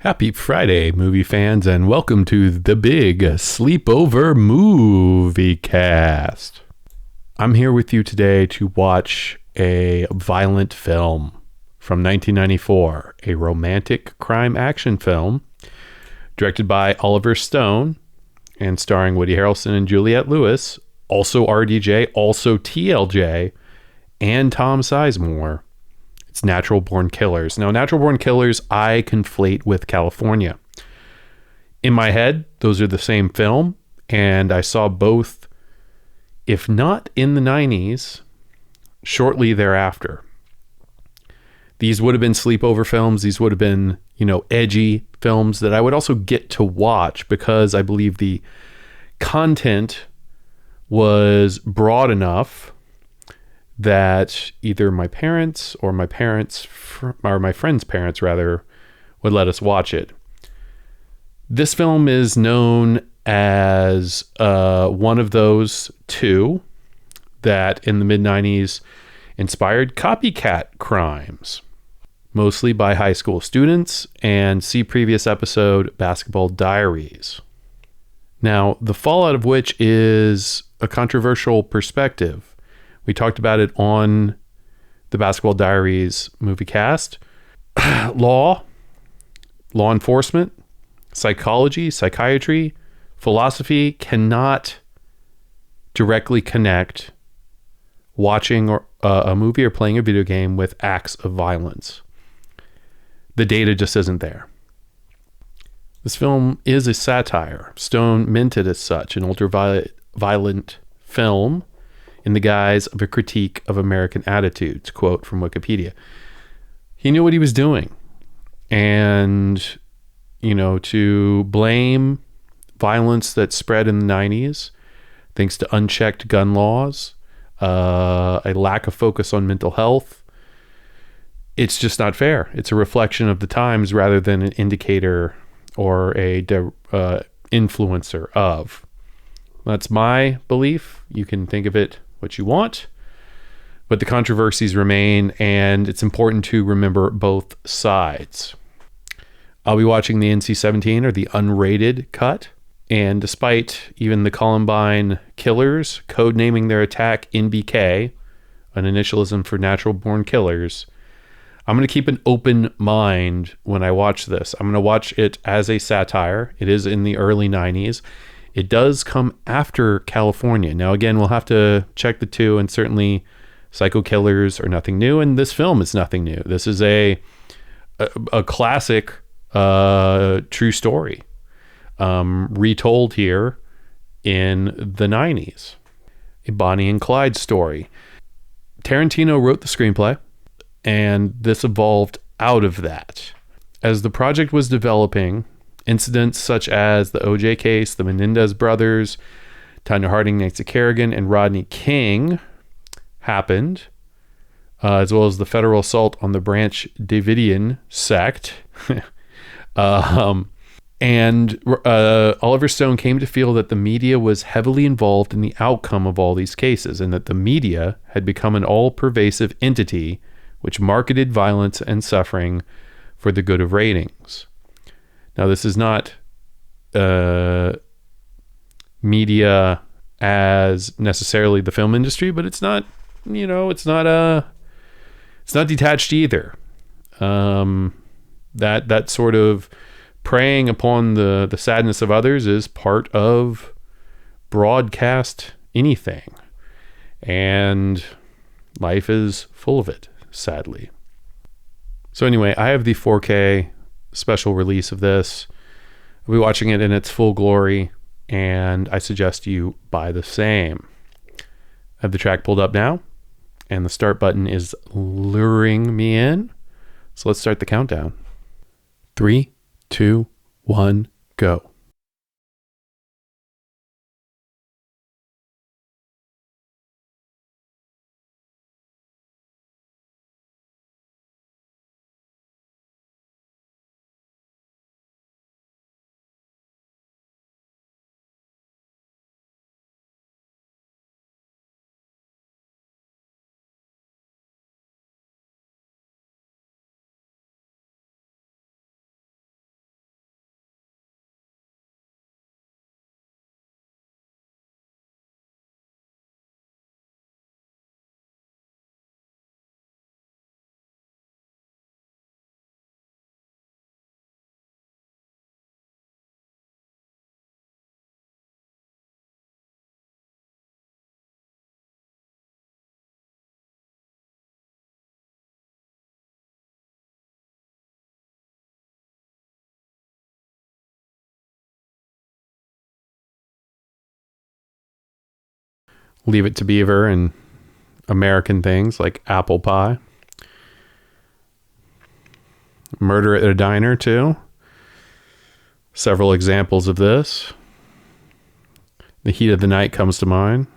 Happy Friday, movie fans, and welcome to the big Sleepover Moviecast. I'm here with you today to watch a violent film from 1994, a romantic crime action film directed by Oliver Stone and starring Woody Harrelson and Juliette Lewis, also RDJ, also TLJ, and Tom Sizemore. It's Natural Born Killers. Now, Natural Born Killers, I conflate with California. In my head, those are the same film, and I saw both, if not in the 90s, shortly thereafter. These would have been sleepover films. These would have been, edgy films that I would also get to watch because I believe the content was broad enough that either my parents or my friend's parents rather would let us watch it. This film is known as one of those two that in the mid-90s inspired copycat crimes, mostly by high school students, and see previous episode Basketball Diaries. Now, the fallout of which is a controversial perspective. We talked about it on the Basketball Diaries movie cast. Law enforcement, psychology, psychiatry, philosophy cannot directly connect watching a movie or playing a video game with acts of violence. The data just isn't there. This film is a satire. Stone meant it as such, an ultra-violent film in the guise of a critique of American attitudes, quote from Wikipedia. He knew what he was doing. And, to blame violence that spread in the 90s, thanks to unchecked gun laws, a lack of focus on mental health, it's just not fair. It's a reflection of the times rather than an indicator or a influencer of. That's my belief. You can think of it what you want, but the controversies remain, and it's important to remember both sides. I'll be watching the NC-17 or the unrated cut, and despite even the Columbine killers codenaming their attack NBK, an initialism for Natural Born Killers, I'm going to keep an open mind when I watch this. I'm going to watch it as a satire. It is in the early 90s. It does come after California. Now, again, we'll have to check the two, and certainly Psycho Killers are nothing new, and this film is nothing new. This is a classic true story retold here in the 90s. A Bonnie and Clyde story. Tarantino wrote the screenplay, and this evolved out of that. As the project was developing, incidents such as the OJ case, the Menendez brothers, Tanya Harding, Nancy Kerrigan, and Rodney King happened, as well as the federal assault on the Branch Davidian sect. And Oliver Stone came to feel that the media was heavily involved in the outcome of all these cases, and that the media had become an all-pervasive entity which marketed violence and suffering for the good of ratings. Now, this is not media as necessarily the film industry, but it's not, it's not detached either. That sort of preying upon the sadness of others is part of broadcast anything, and life is full of it, sadly. So anyway, I have the 4K special release of this. I'll be watching it in its full glory, and I suggest you buy the same. I have the track pulled up now, and the start button is luring me in. So let's start the countdown. 3, 2, 1, go. Leave It to Beaver and American things like apple pie. Murder at a Diner, too. Several examples of this. The Heat of the Night comes to mind.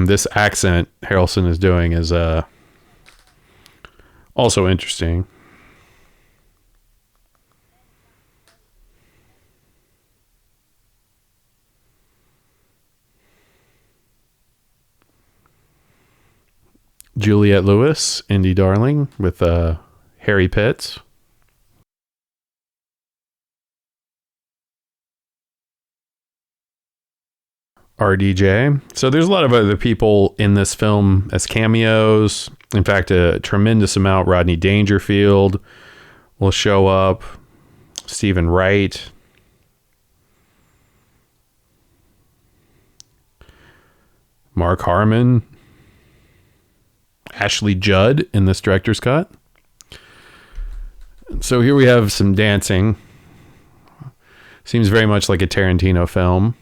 This accent Harrelson is doing is also interesting. Juliette Lewis, Indie Darling, with Harry Pitts. RDJ. So there's a lot of other people in this film as cameos. In fact, a tremendous amount. Rodney Dangerfield will show up. Stephen Wright. Mark Harmon. Ashley Judd in this director's cut. So here we have some dancing. Seems very much like a Tarantino film.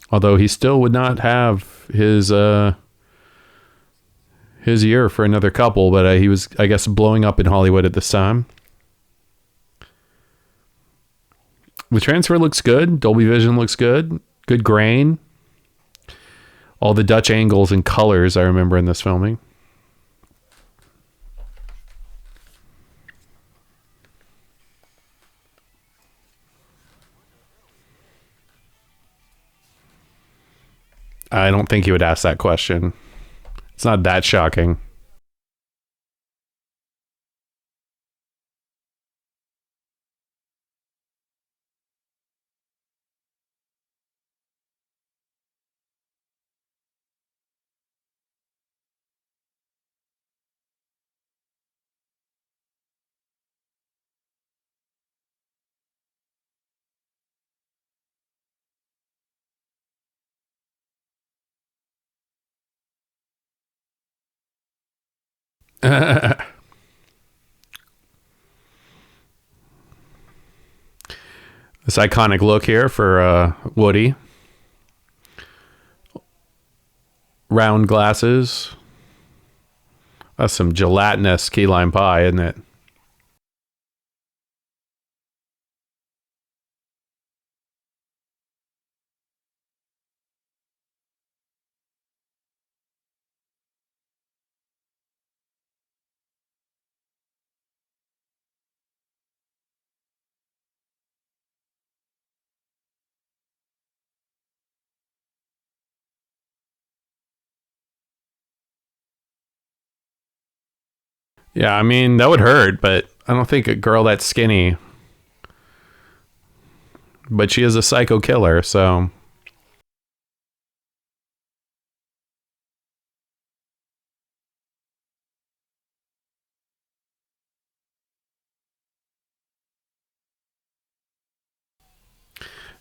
Although he still would not have his year for another couple, but he was, I guess, blowing up in Hollywood at this time. The transfer looks good. Dolby Vision looks good. Good grain. All the Dutch angles and colors I remember in this filming. I don't think he would ask that question. It's not that shocking. This iconic look here for Woody. Round glasses. That's some gelatinous key lime pie, isn't it? Yeah, I mean, that would hurt, but I don't think a girl that skinny. But she is a psycho killer, so.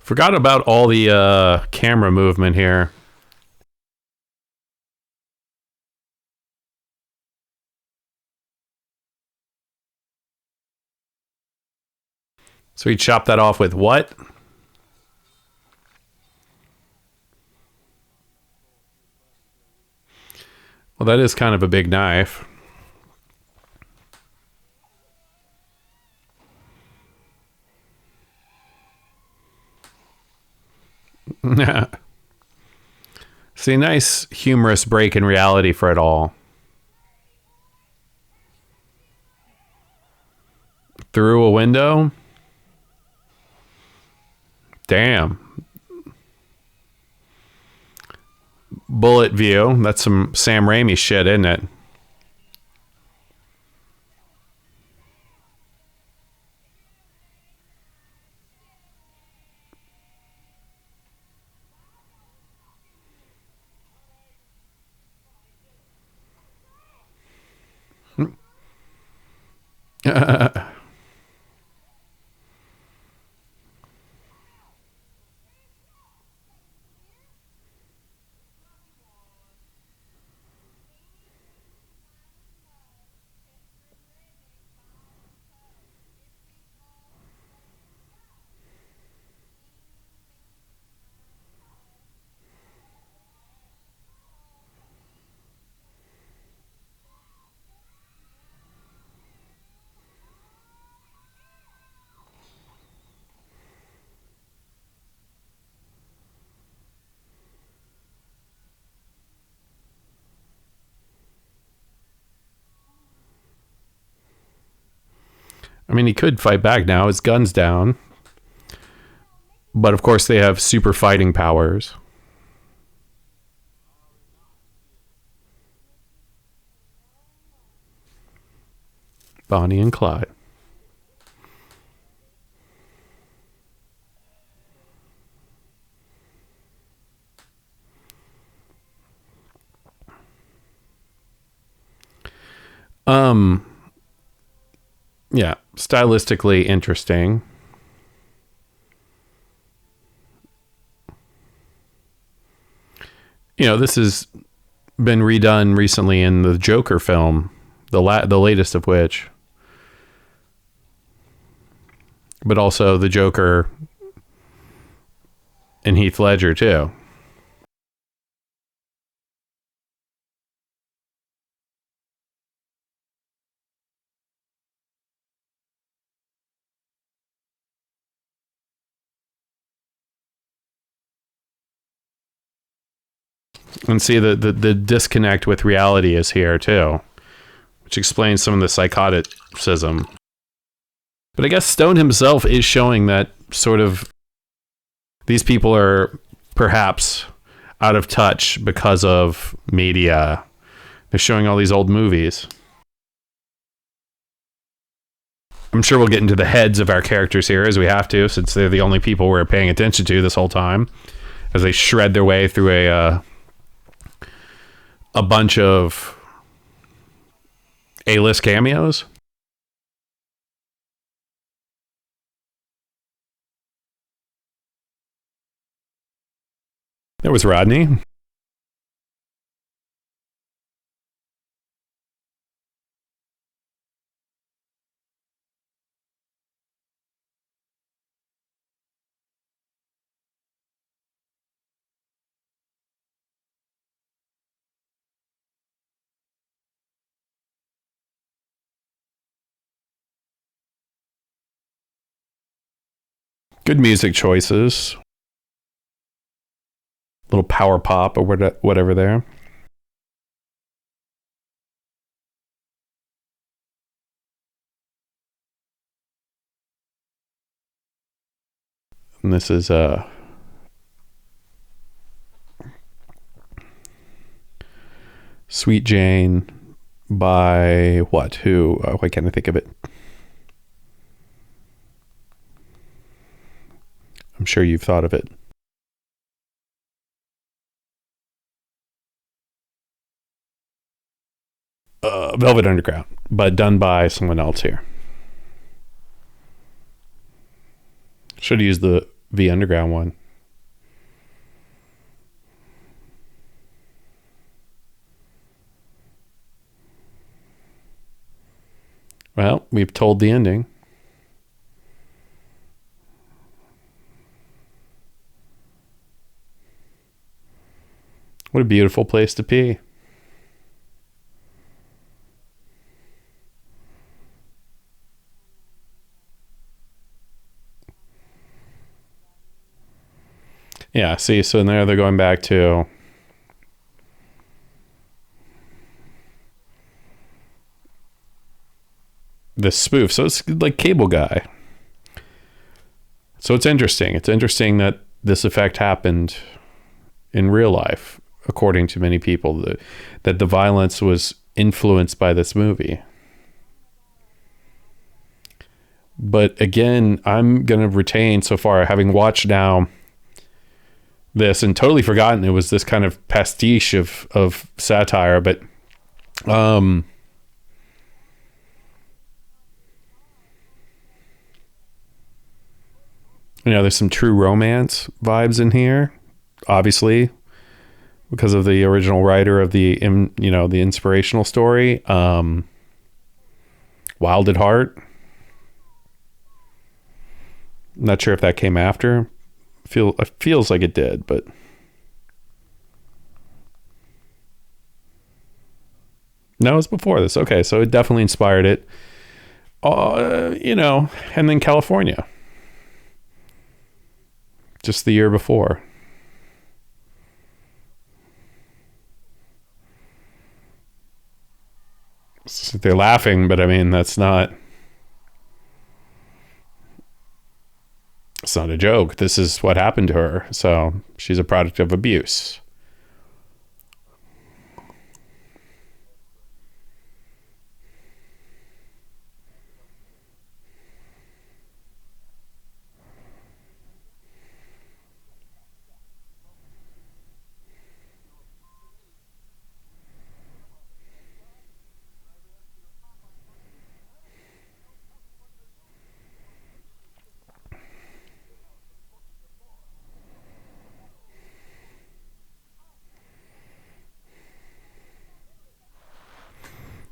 Forgot about all the camera movement here. So he chopped that off with what? Well, that is kind of a big knife. See, nice humorous break in reality for it all. Through a window? Damn. Bullet view. That's some Sam Raimi shit, isn't it? I mean, he could fight back now. His gun's down. But of course, they have super fighting powers. Bonnie and Clyde. Yeah, stylistically interesting. This has been redone recently in the Joker film, the latest of which, but also the Joker and Heath Ledger too. And see the disconnect with reality is here too, which explains some of the psychoticism. But I guess Stone himself is showing that sort of these people are perhaps out of touch because of media. They're showing all these old movies. I'm sure we'll get into the heads of our characters here, as we have to, since they're the only people we're paying attention to this whole time, as they shred their way through a bunch of A-list cameos. There was Rodney. Good music choices. Little power pop or whatever there. And this is Sweet Jane by what? Who? Why can't I think of it? I'm sure you've thought of it. Velvet Underground, but done by someone else here. Should have used the V Underground one. Well, we've told the ending. What a beautiful place to be. Yeah, see, so now they're going back to the spoof. So it's like Cable Guy. So it's interesting. It's interesting that this effect happened in real life, according to many people, that the violence was influenced by this movie. But again, I'm going to retain so far, having watched now this and totally forgotten it was this kind of pastiche of satire, but there's some true romance vibes in here, obviously, because of the original writer of the inspirational story. Wild at Heart. Not sure if that came after. Feels like it did, but no, it was before this. Okay, so it definitely inspired it. And then California, just the year before. So they're laughing, but I mean, that's not. it's not a joke. This is what happened to her. So she's a product of abuse.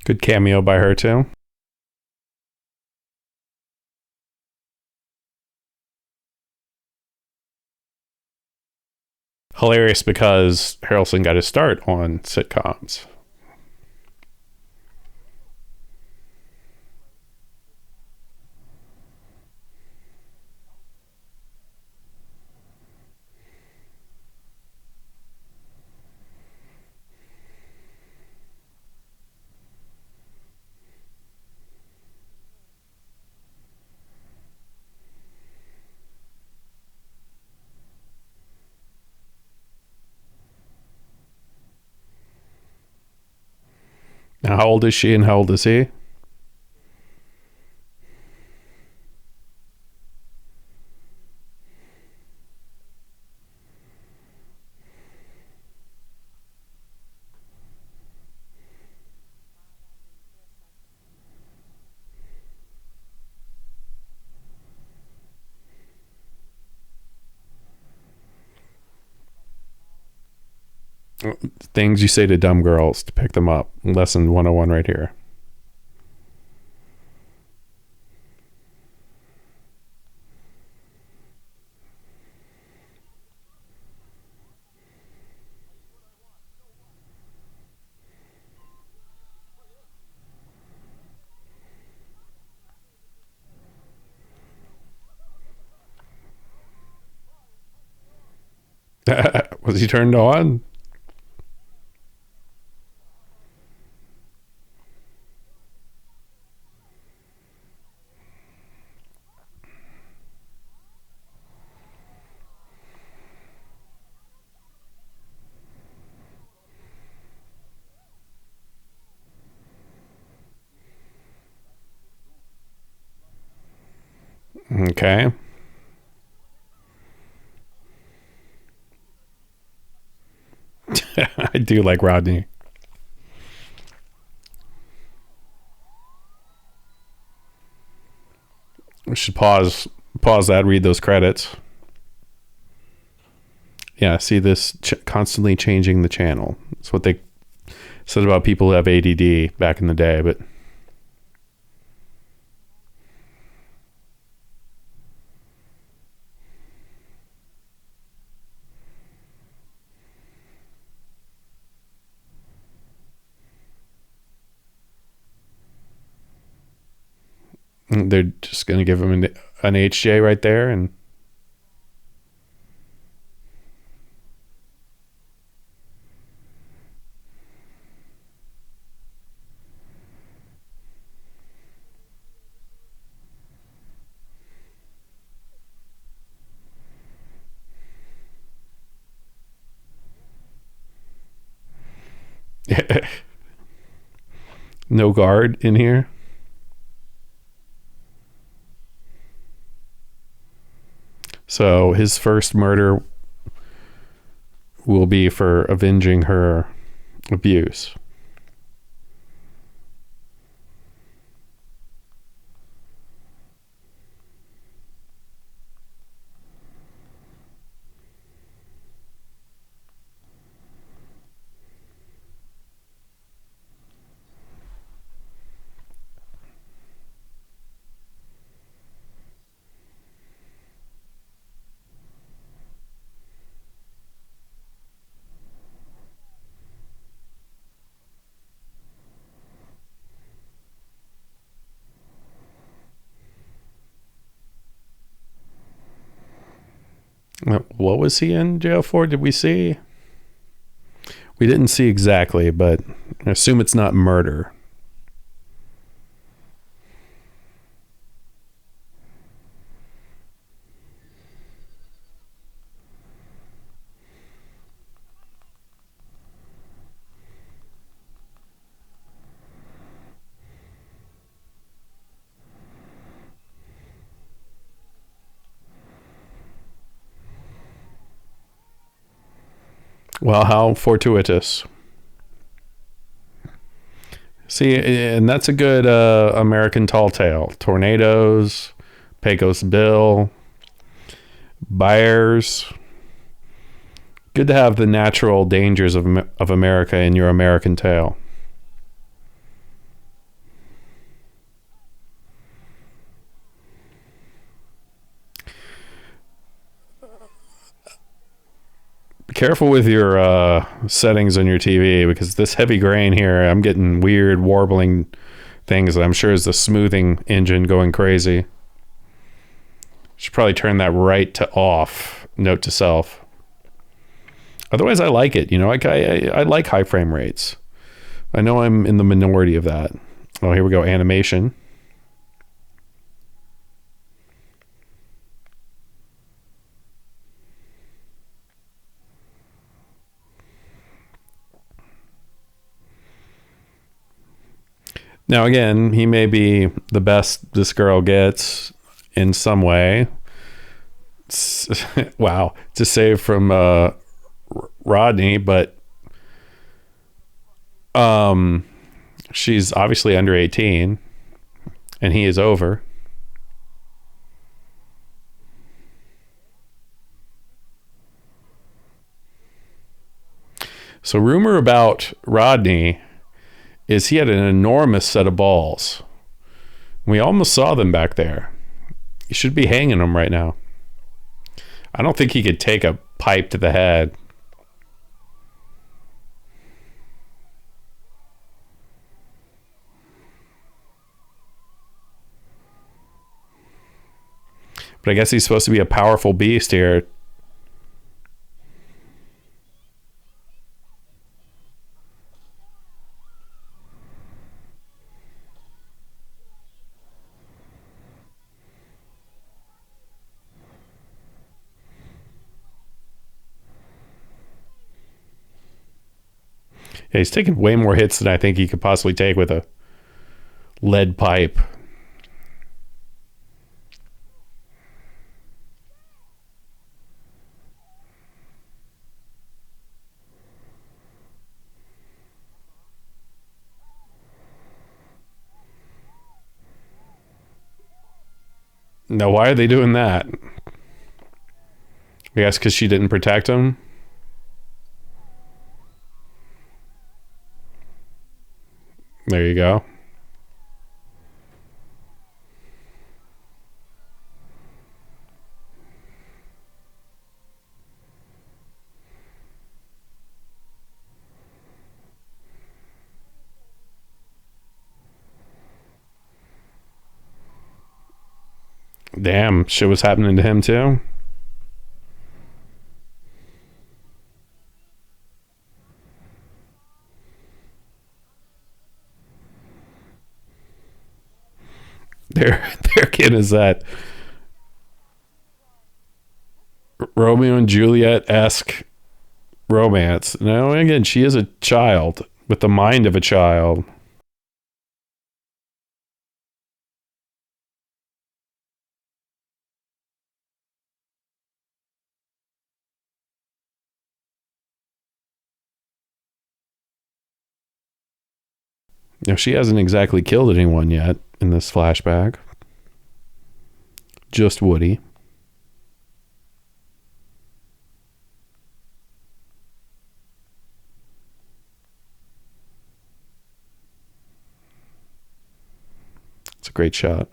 Good cameo by her too. Hilarious because Harrelson got his start on sitcoms. Now, how old is she and how old is he? Things you say to dumb girls to pick them up. Lesson 101 right here. Was he turned on? Okay. I do like Rodney. We should pause that, read those credits. Yeah, see this constantly changing the channel. That's what they said about people who have ADD back in the day, but they're just going to give him an HJ right there. And no guard in here. So his first murder will be for avenging her abuse. What was he in jail for? Did we see? We didn't see exactly, but I assume it's not murder. Well, how fortuitous. See, and that's a good American tall tale. Tornadoes, Pecos Bill, bears. Good to have the natural dangers of America in your American tale. Be careful with your settings on your TV, because this heavy grain here, I'm getting weird warbling things that I'm sure is the smoothing engine going crazy. Should probably turn that right to off. Note to self. Otherwise, I like it. You know, I like high frame rates. I know I'm in the minority of that. Oh, here we go. Animation. Now, again, he may be the best this girl gets in some way. Wow. To save from Rodney, but she's obviously under 18 and he is over. So rumor about Rodney is he had an enormous set of balls. We almost saw them back there. You should be hanging them right now. I don't think he could take a pipe to the head. But I guess he's supposed to be a powerful beast here. Yeah, he's taking way more hits than I think he could possibly take with a lead pipe. Now, why are they doing that? I guess because she didn't protect him. There you go. Damn, shit was happening to him too. Their kid is that Romeo and Juliet-esque romance. No, again, she is a child with the mind of a child. You know, she hasn't exactly killed anyone yet in this flashback. Just Woody. It's a great shot.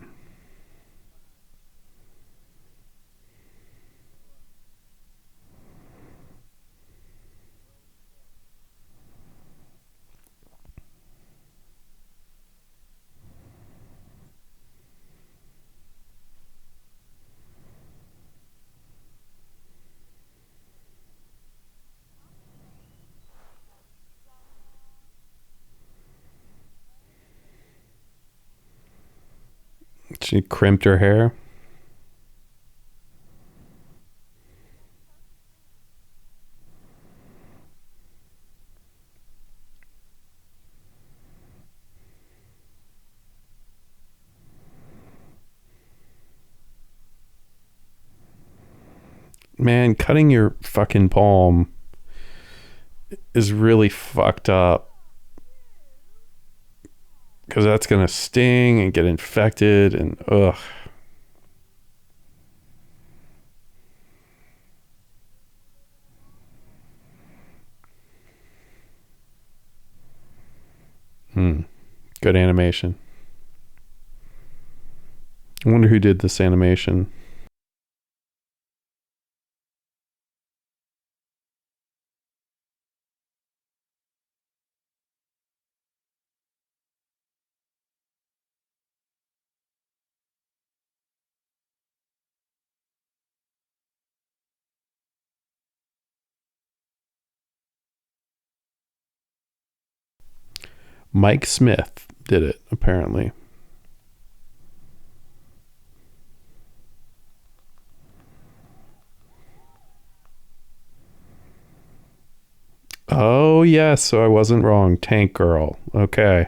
She crimped her hair. Man, cutting your fucking palm is really fucked up, because that's gonna sting and get infected and ugh. Good animation. I wonder who did this animation. Mike Smith did it, apparently. Oh, yes, so I wasn't wrong. Tank Girl. Okay.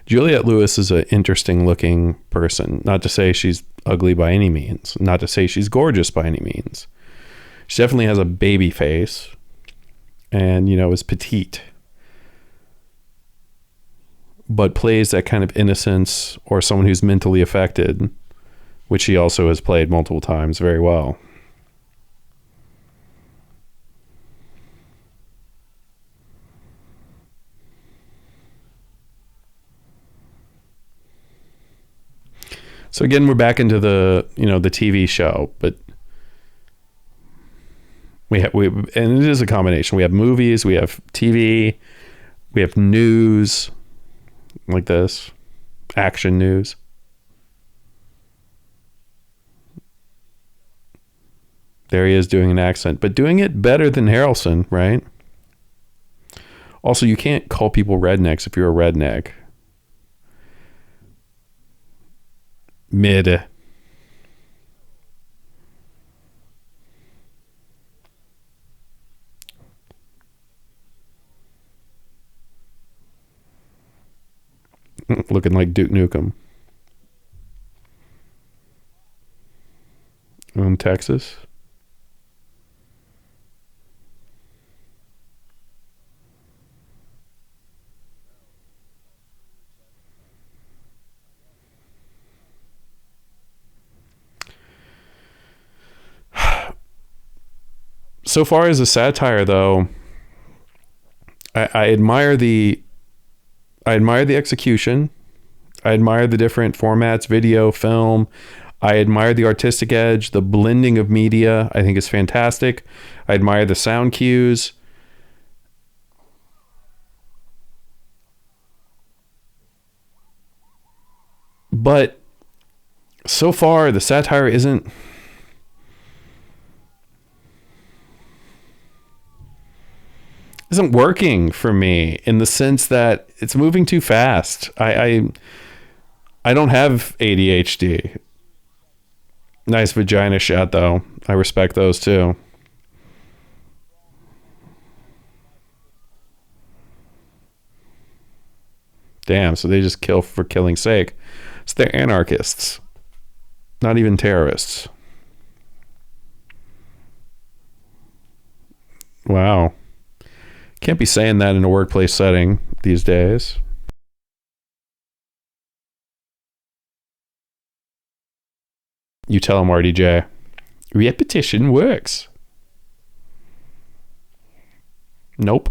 Juliette Lewis is an interesting looking person. Not to say she's ugly by any means. Not to say she's gorgeous by any means. She definitely has a baby face and, is petite. But plays that kind of innocence or someone who's mentally affected, which she also has played multiple times very well. So again, we're back into the TV show, but we and it is a combination. We have movies, we have TV, we have news like this, action news. There he is doing an accent, but doing it better than Harrelson, right? Also, you can't call people rednecks if you're a redneck. Mid. Looking like Duke Nukem. In Texas. So far as a satire, though, I admire the execution. I admire the different formats, video, film. I admire the artistic edge. The blending of media, I think, is fantastic. I admire the sound cues. But so far, the satire isn't working for me, in the sense that it's moving too fast. I don't have ADHD. Nice vagina shot, though. I respect those too. Damn, so they just kill for killing's sake. So they're anarchists, not even terrorists. Wow. Can't be saying that in a workplace setting these days. You tell him, RDJ. Repetition works. Nope.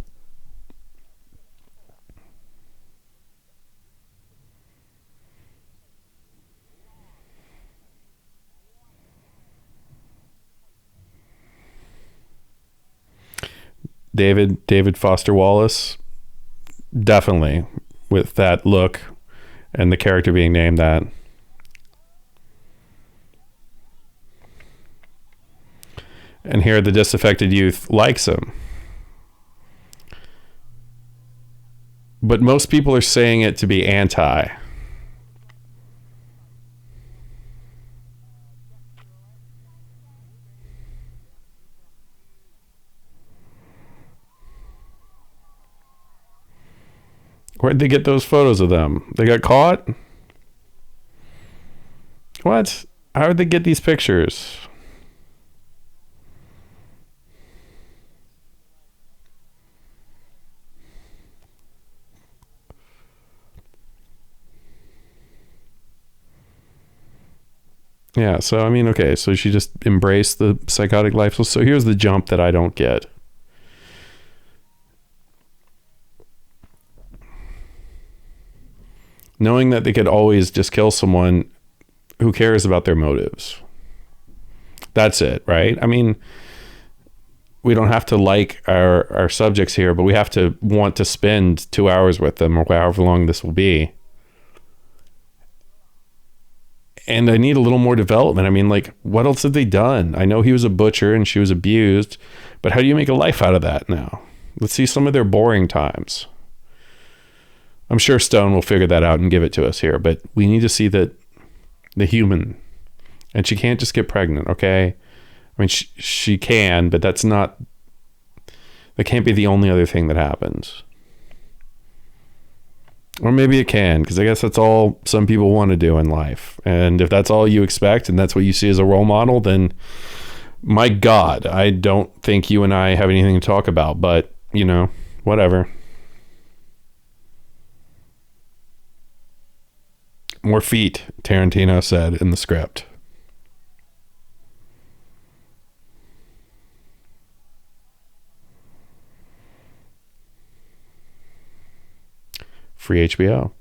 David Foster Wallace, definitely, with that look and the character being named that. And here the disaffected youth likes him. but most people are saying it to be anti. Where'd they get those photos of them? They got caught? What? How did they get these pictures? Yeah, so I mean, okay, so she just embraced the psychotic life. So here's the jump that I don't get. Knowing that they could always just kill someone, who cares about their motives? That's it, right? I mean, we don't have to like our subjects here, but we have to want to spend 2 hours with them or however long this will be. And I need a little more development. I mean, like, what else have they done? I know he was a butcher and she was abused, but how do you make a life out of that now? Let's see some of their boring times. I'm sure Stone will figure that out and give it to us here, but we need to see the human. And she can't just get pregnant, okay? I mean, she can, but that can't be the only other thing that happens. Or maybe it can, because I guess that's all some people want to do in life. And if that's all you expect and that's what you see as a role model, then my God, I don't think you and I have anything to talk about, but, you know, whatever. More feet, Tarantino said in the script. Free HBO.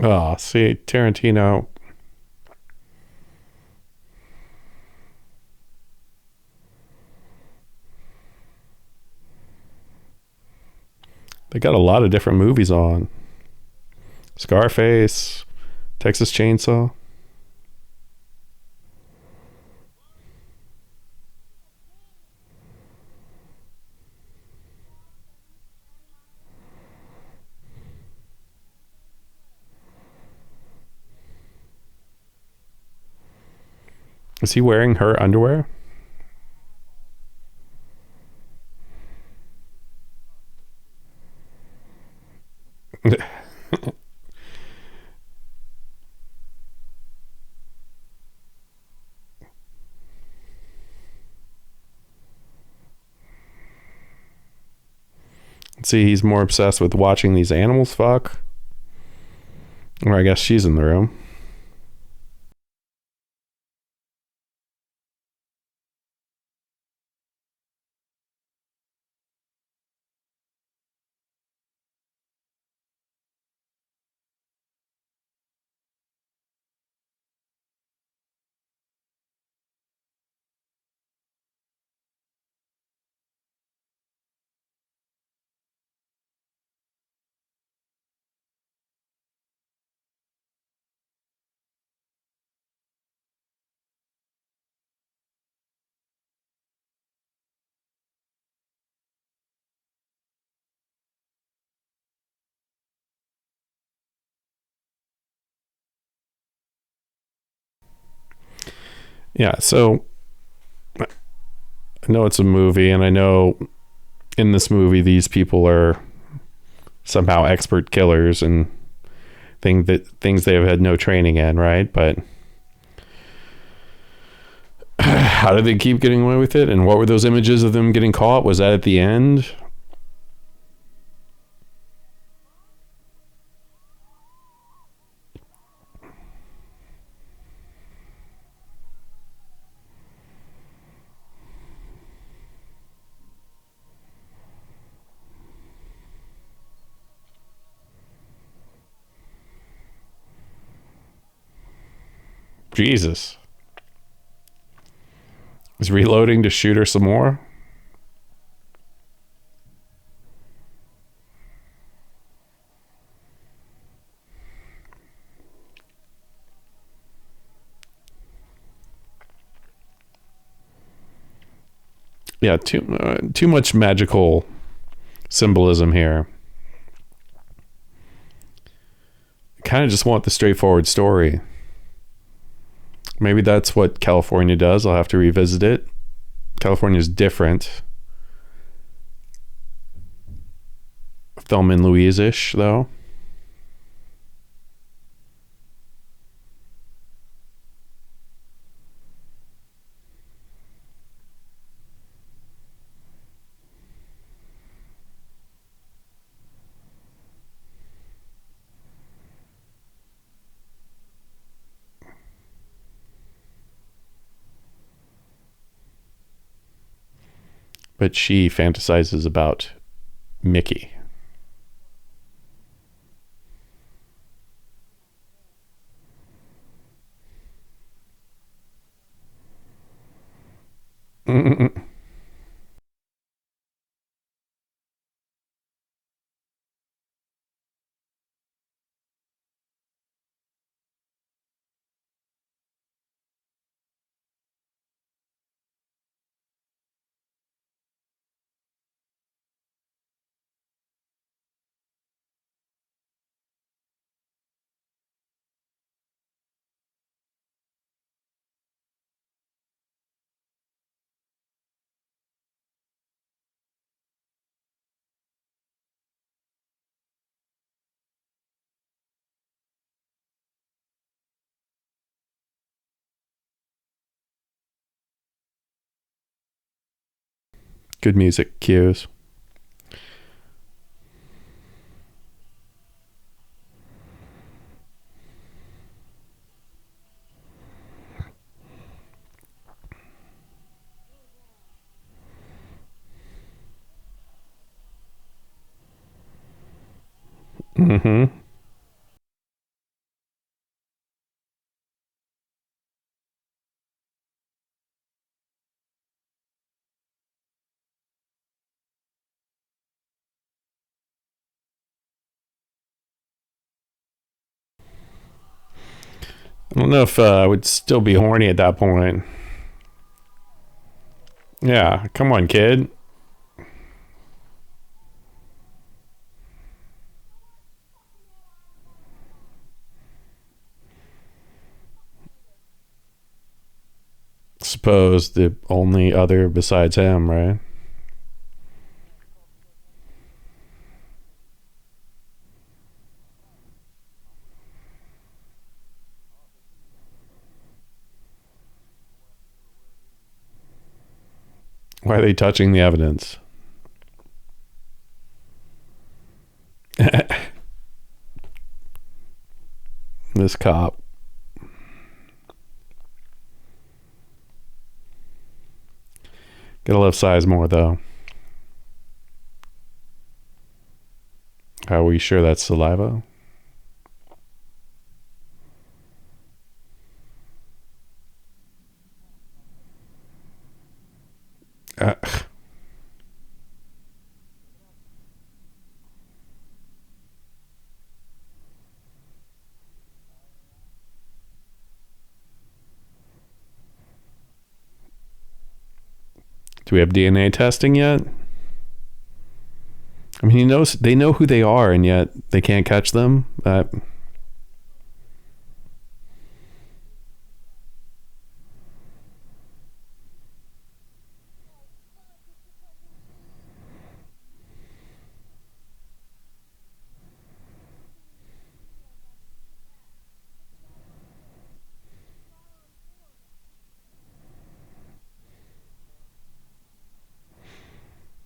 Oh, see, Tarantino. They got a lot of different movies on. Scarface, Texas Chainsaw. Is he wearing her underwear? See, he's more obsessed with watching these animals fuck. Or I guess she's in the room. Yeah, so I know it's a movie and I know in this movie, these people are somehow expert killers and things they have had no training in, right? But how did they keep getting away with it? And what were those images of them getting caught? Was that at the end? Jesus. Is reloading to shoot her some more? Yeah, too much magical symbolism here. I kind of just want the straightforward story. Maybe that's what California does. I'll have to revisit it. California's different. Thelma and Louise-ish, though. But she fantasizes about Mickey. I Good music cues. Mm-hmm. I don't know if I would still be horny at that point. Yeah, come on, kid. Suppose the only other besides him, right? Why are they touching the evidence? This cop. Gotta love Sizemore, though. Are we sure that's saliva? Uh, do we have DNA testing yet? I mean, they know who they are, and yet they can't catch them.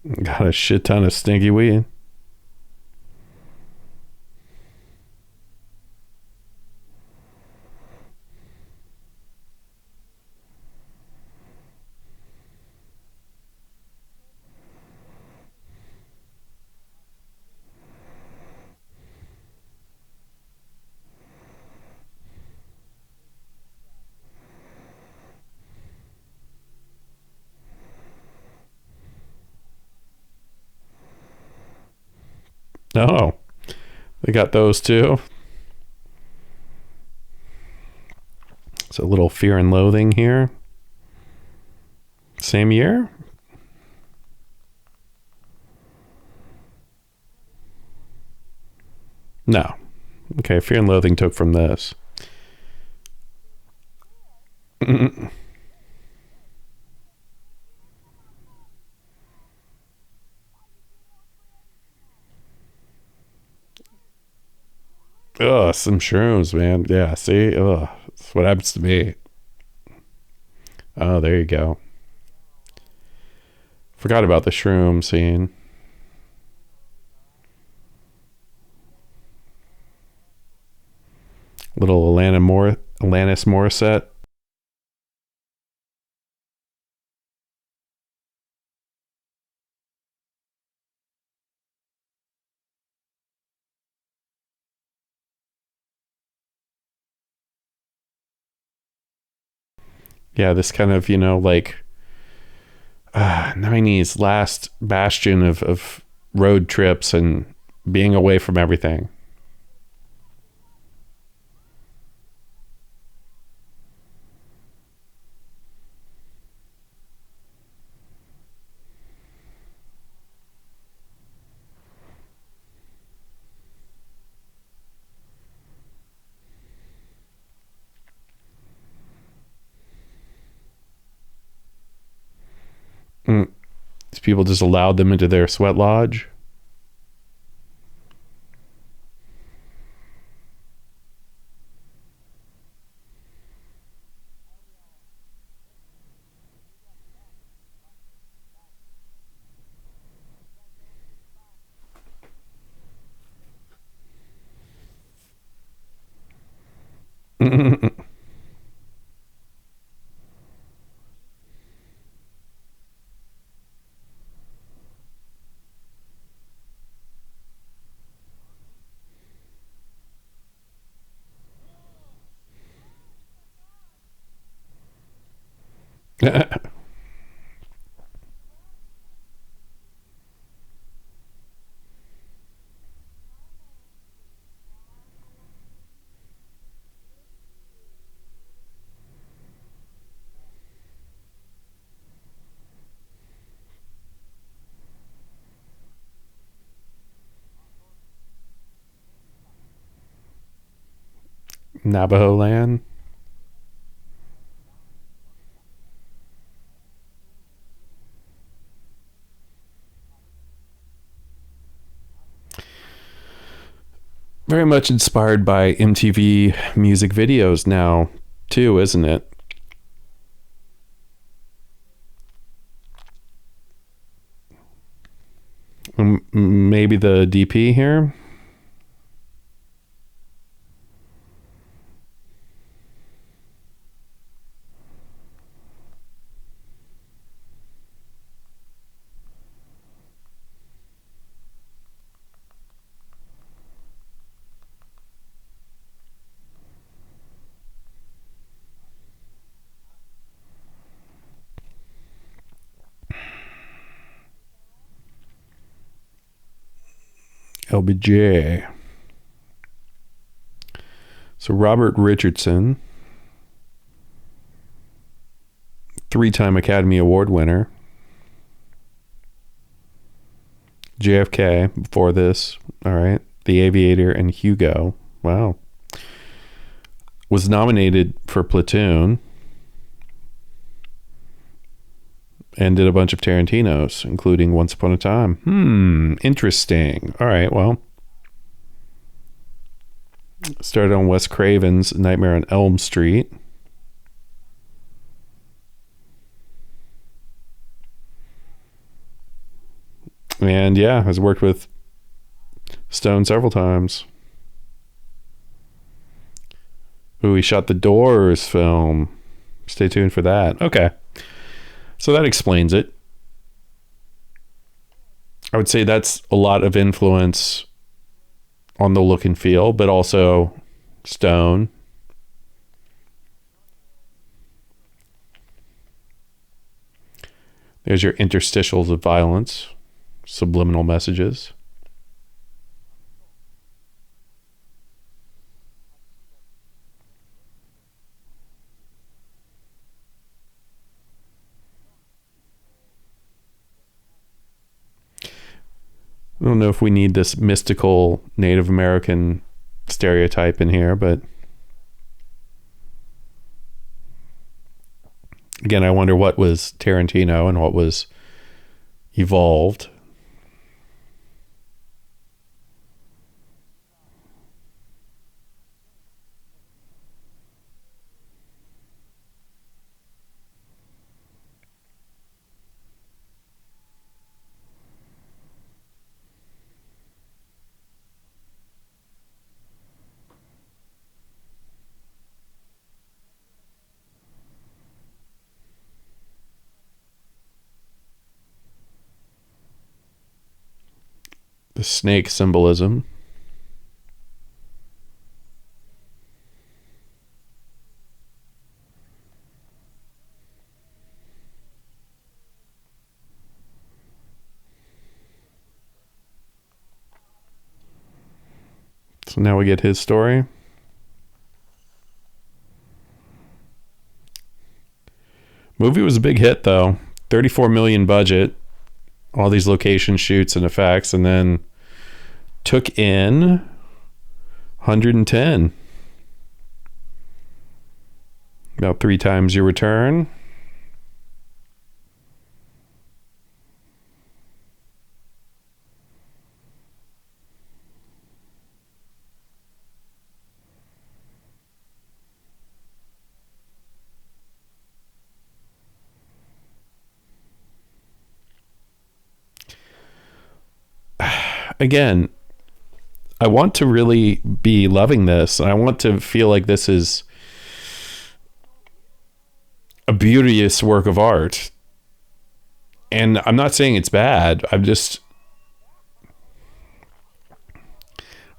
Got a shit ton of stinky weed. Oh, they got those too. It's a little Fear and Loathing here. Same year? No. Okay, Fear and Loathing took from this. Ugh, some shrooms, man. Yeah, see? Ugh, that's what happens to me. Oh, there you go. Forgot about the shroom scene. Little Alanis Morissette. Yeah, this kind of, like 90s last bastion of road trips and being away from everything. Mm. These people just allowed them into their sweat lodge. Navajo land. Very much inspired by MTV music videos now, too, isn't it? Maybe the DP here. LBJ. So Robert Richardson, 3-time Academy Award winner. JFK before this. All right. The Aviator and Hugo. Wow. Was nominated for Platoon and did a bunch of Tarantinos, including Once Upon a Time. Interesting. All right. Well, started on Wes Craven's Nightmare on Elm Street. And yeah, has worked with Stone several times. Ooh, he shot the Doors film. Stay tuned for that. Okay. So that explains it. I would say that's a lot of influence on the look and feel, but also Stone. There's your interstitials of violence, subliminal messages. I don't know if we need this mystical Native American stereotype in here, but again, I wonder what was Tarantino and what was evolved. The snake symbolism. So now we get his story. Movie was a big hit though. 34 million budget, all these location shoots and effects, and then took in 110. About 3 times your return. Again, I want to really be loving this. I want to feel like this is a beauteous work of art. And I'm not saying it's bad. I don't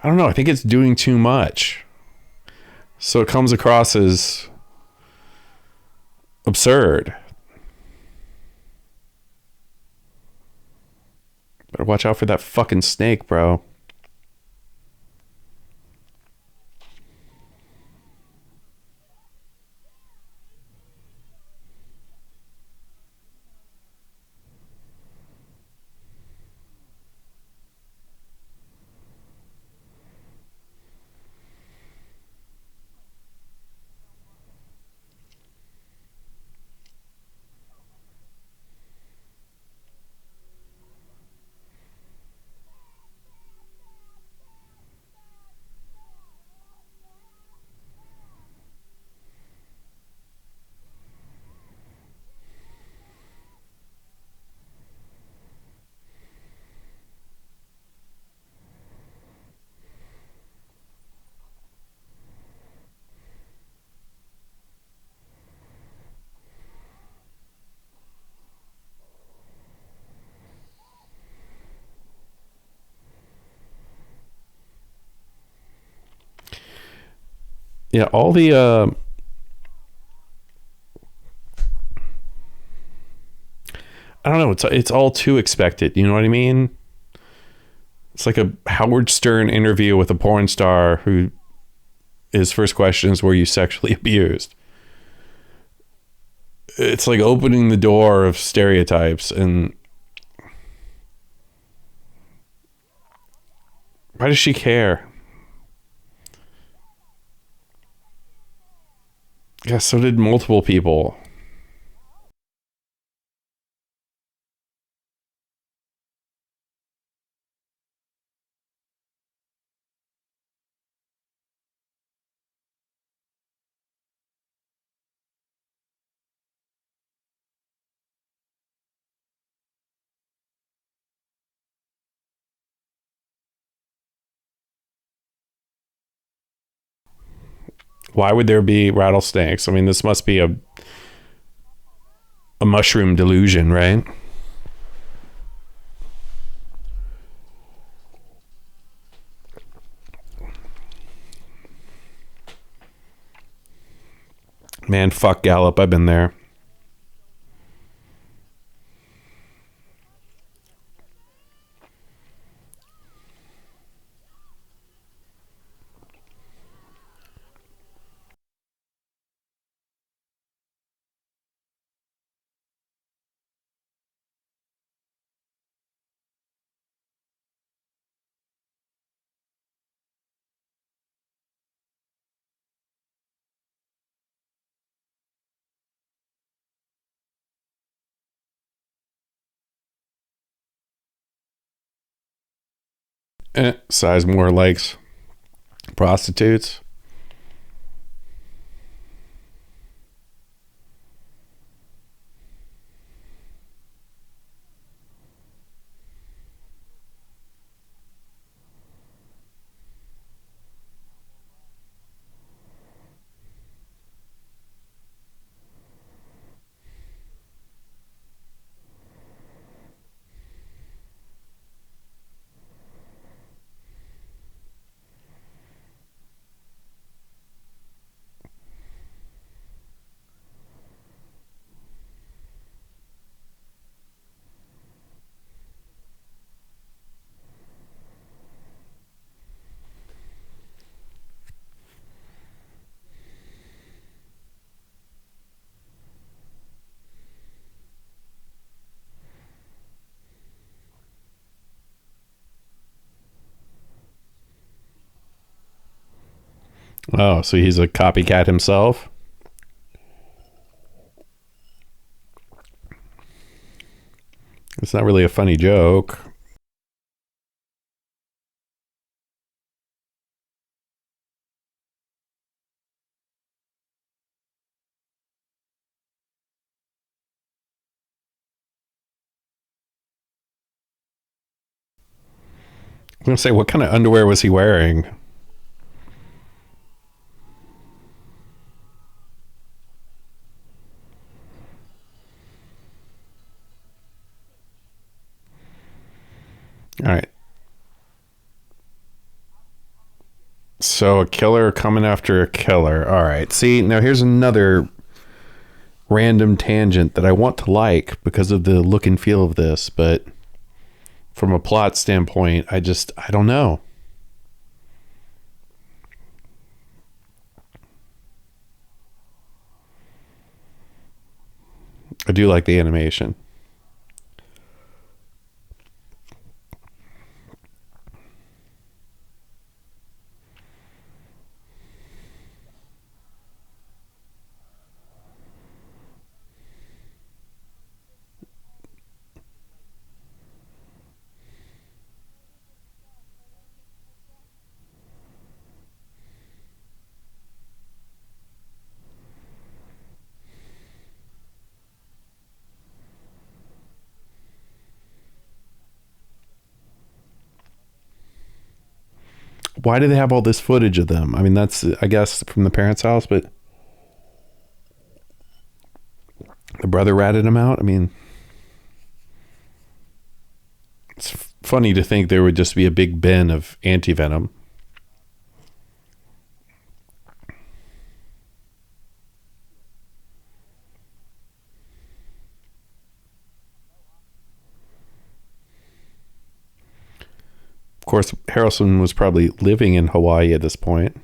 know. I think it's doing too much. So it comes across as absurd. Better watch out for that fucking snake, bro. Yeah, all the I don't know, it's all too expected, you know what I mean? It's like a Howard Stern interview with a porn star who his first question is, were you sexually abused? It's like opening the door of stereotypes. And why does she care? Yeah, so did multiple people. Why would there be rattlesnakes? I mean, this must be a mushroom delusion, right? Man, fuck Gallup. I've been there. Sizemore likes prostitutes. Oh, so he's a copycat himself? It's not really a funny joke. I'm going to say, what kind of underwear was he wearing? All right. So a killer coming after a killer. All right. See, now here's another random tangent that I want to like because of the look and feel of this, but from a plot standpoint, I don't know. I do like the animation. Why do they have all this footage of them? I mean, that's, I guess, from the parents' house, but the brother ratted him out. I mean, it's funny to think there would just be a big bin of anti-venom. Of course, Harrelson was probably living in Hawaii at this point.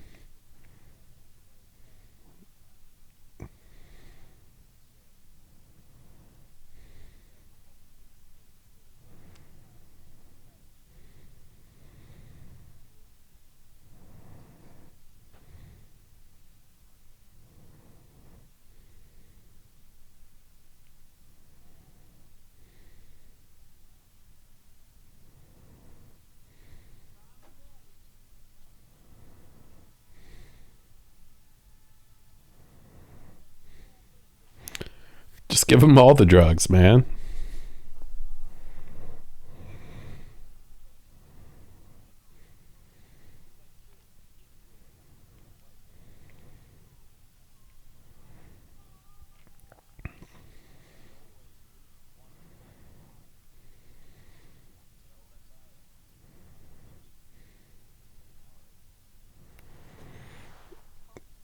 Just give him all the drugs, man.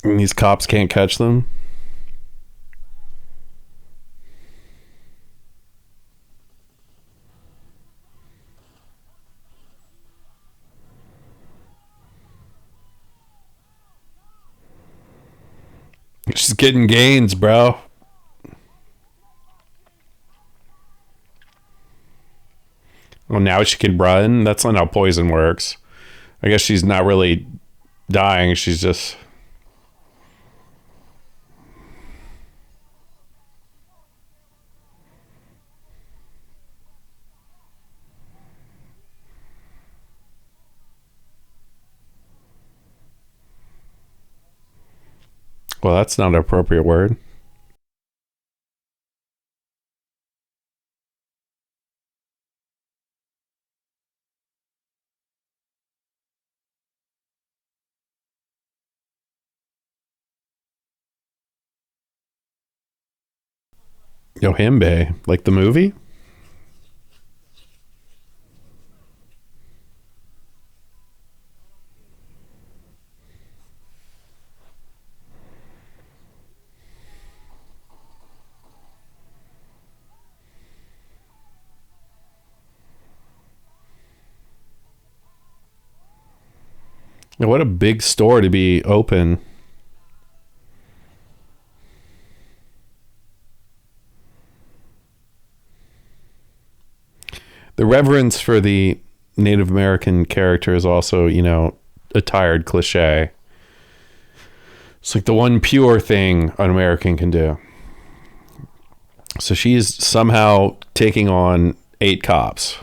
And these cops can't catch them. She's getting gains, bro. Well, now she can run. That's not how poison works. I guess she's not really dying. She's just... Well, that's not an appropriate word. Yohimbe, like the movie? What a big store to be open. The reverence for the Native American character is also, a tired cliche. It's like the one pure thing an American can do. So she's somehow taking on 8 cops.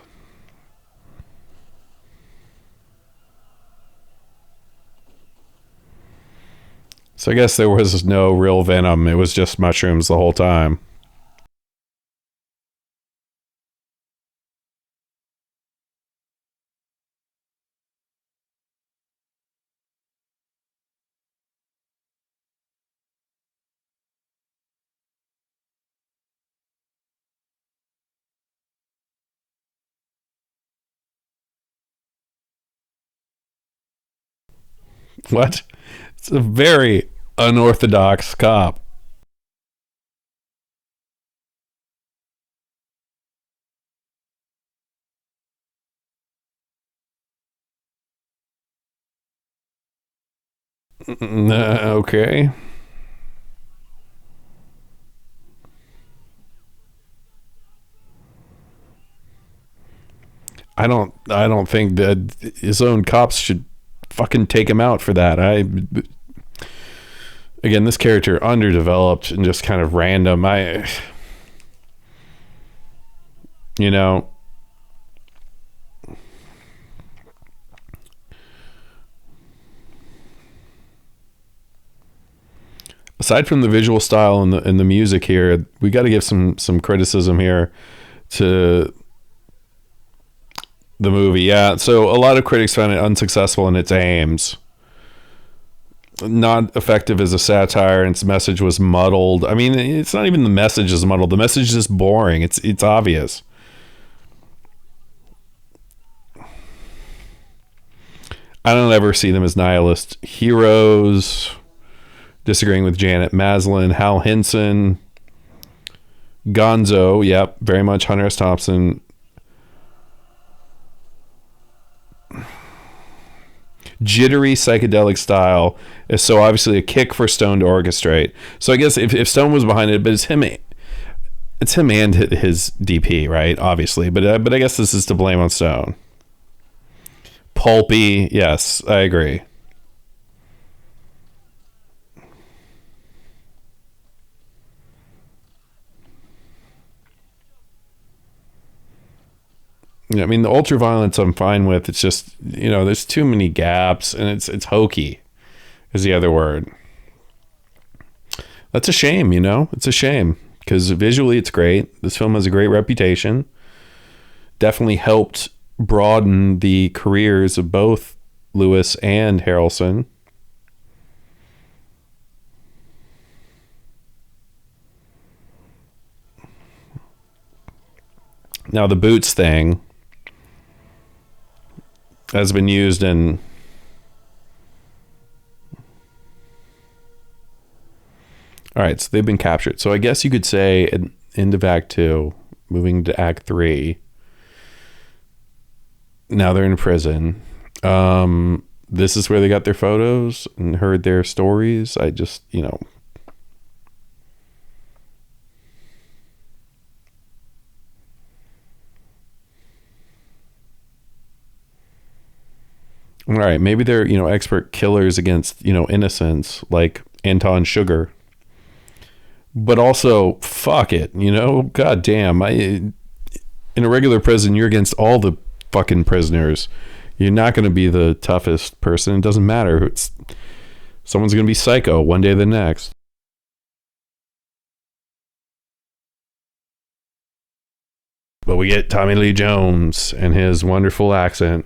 So I guess there was no real venom. It was just mushrooms the whole time. What? It's a very unorthodox cop. Okay. I don't think that his own cops should fucking take him out for that. Again, this character underdeveloped and just kind of random. You know, aside from the visual style and the music here, we got to give some criticism here to the movie. Yeah, so a lot of critics found it unsuccessful in its aims, not effective as a satire, and its message was muddled. I mean, it's not even the message is muddled. The message is just boring. It's obvious. I don't ever see them as nihilist heroes. Disagreeing with Janet Maslin, Hal Hinson, Gonzo, yep, very much Hunter S. Thompson. Jittery psychedelic style is so obviously a kick for Stone to orchestrate. So I guess if Stone was behind it, but it's him and his DP, right? Obviously, but I guess this is to blame on Stone. Pulpy, yes, I agree. Yeah, I mean, the ultra violence I'm fine with. It's just, there's too many gaps, and it's hokey is the other word. That's a shame, it's a shame, because visually it's great. This film has a great reputation. Definitely helped broaden the careers of both Lewis and Harrelson. Now the boots thing has been used in right, so they've been captured. So I guess you could say at end of Act 2, moving to Act 3, now they're in prison. This is where they got their photos and heard their stories. I just, all right, maybe they're, expert killers against, innocents like Anton Sugar. But also, fuck it, god damn. In a regular prison, you're against all the fucking prisoners. You're not going to be the toughest person. It doesn't matter. Someone's going to be psycho one day or the next. But we get Tommy Lee Jones and his wonderful accent.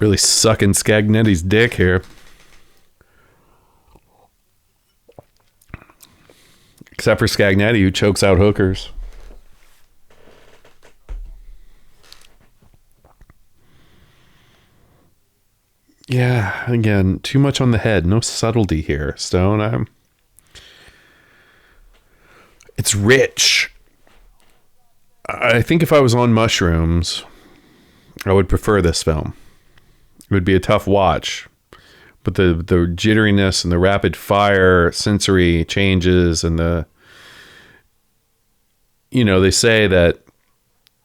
Really sucking Scagnetti's dick here. Except for Scagnetti, who chokes out hookers. Yeah, again, too much on the head. No subtlety here, Stone. It's rich. I think if I was on mushrooms, I would prefer this film. It would be a tough watch. But the jitteriness and the rapid fire sensory changes and they say that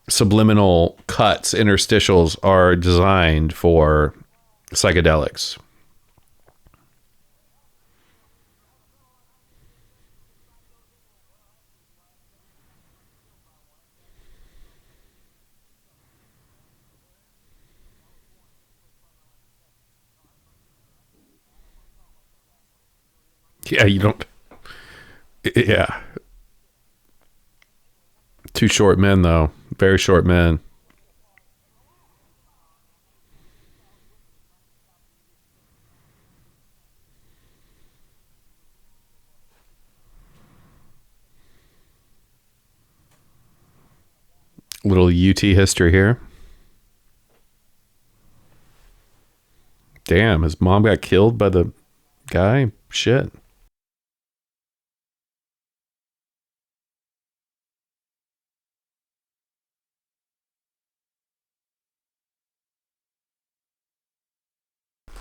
subliminal cuts, interstitials, are designed for psychedelics. Yeah, you don't. Yeah. Two short men, though. Very short men. Little UT history here. Damn, his mom got killed by the guy? Shit.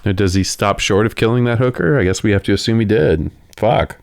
Now, does he stop short of killing that hooker? I guess we have to assume he did. Fuck.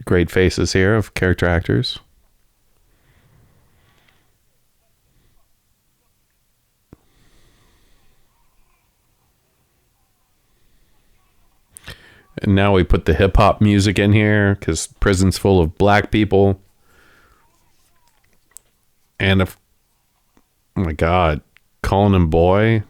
Great faces here of character actors. And now we put the hip hop music in here because prison's full of black people. And oh my God, calling him boy.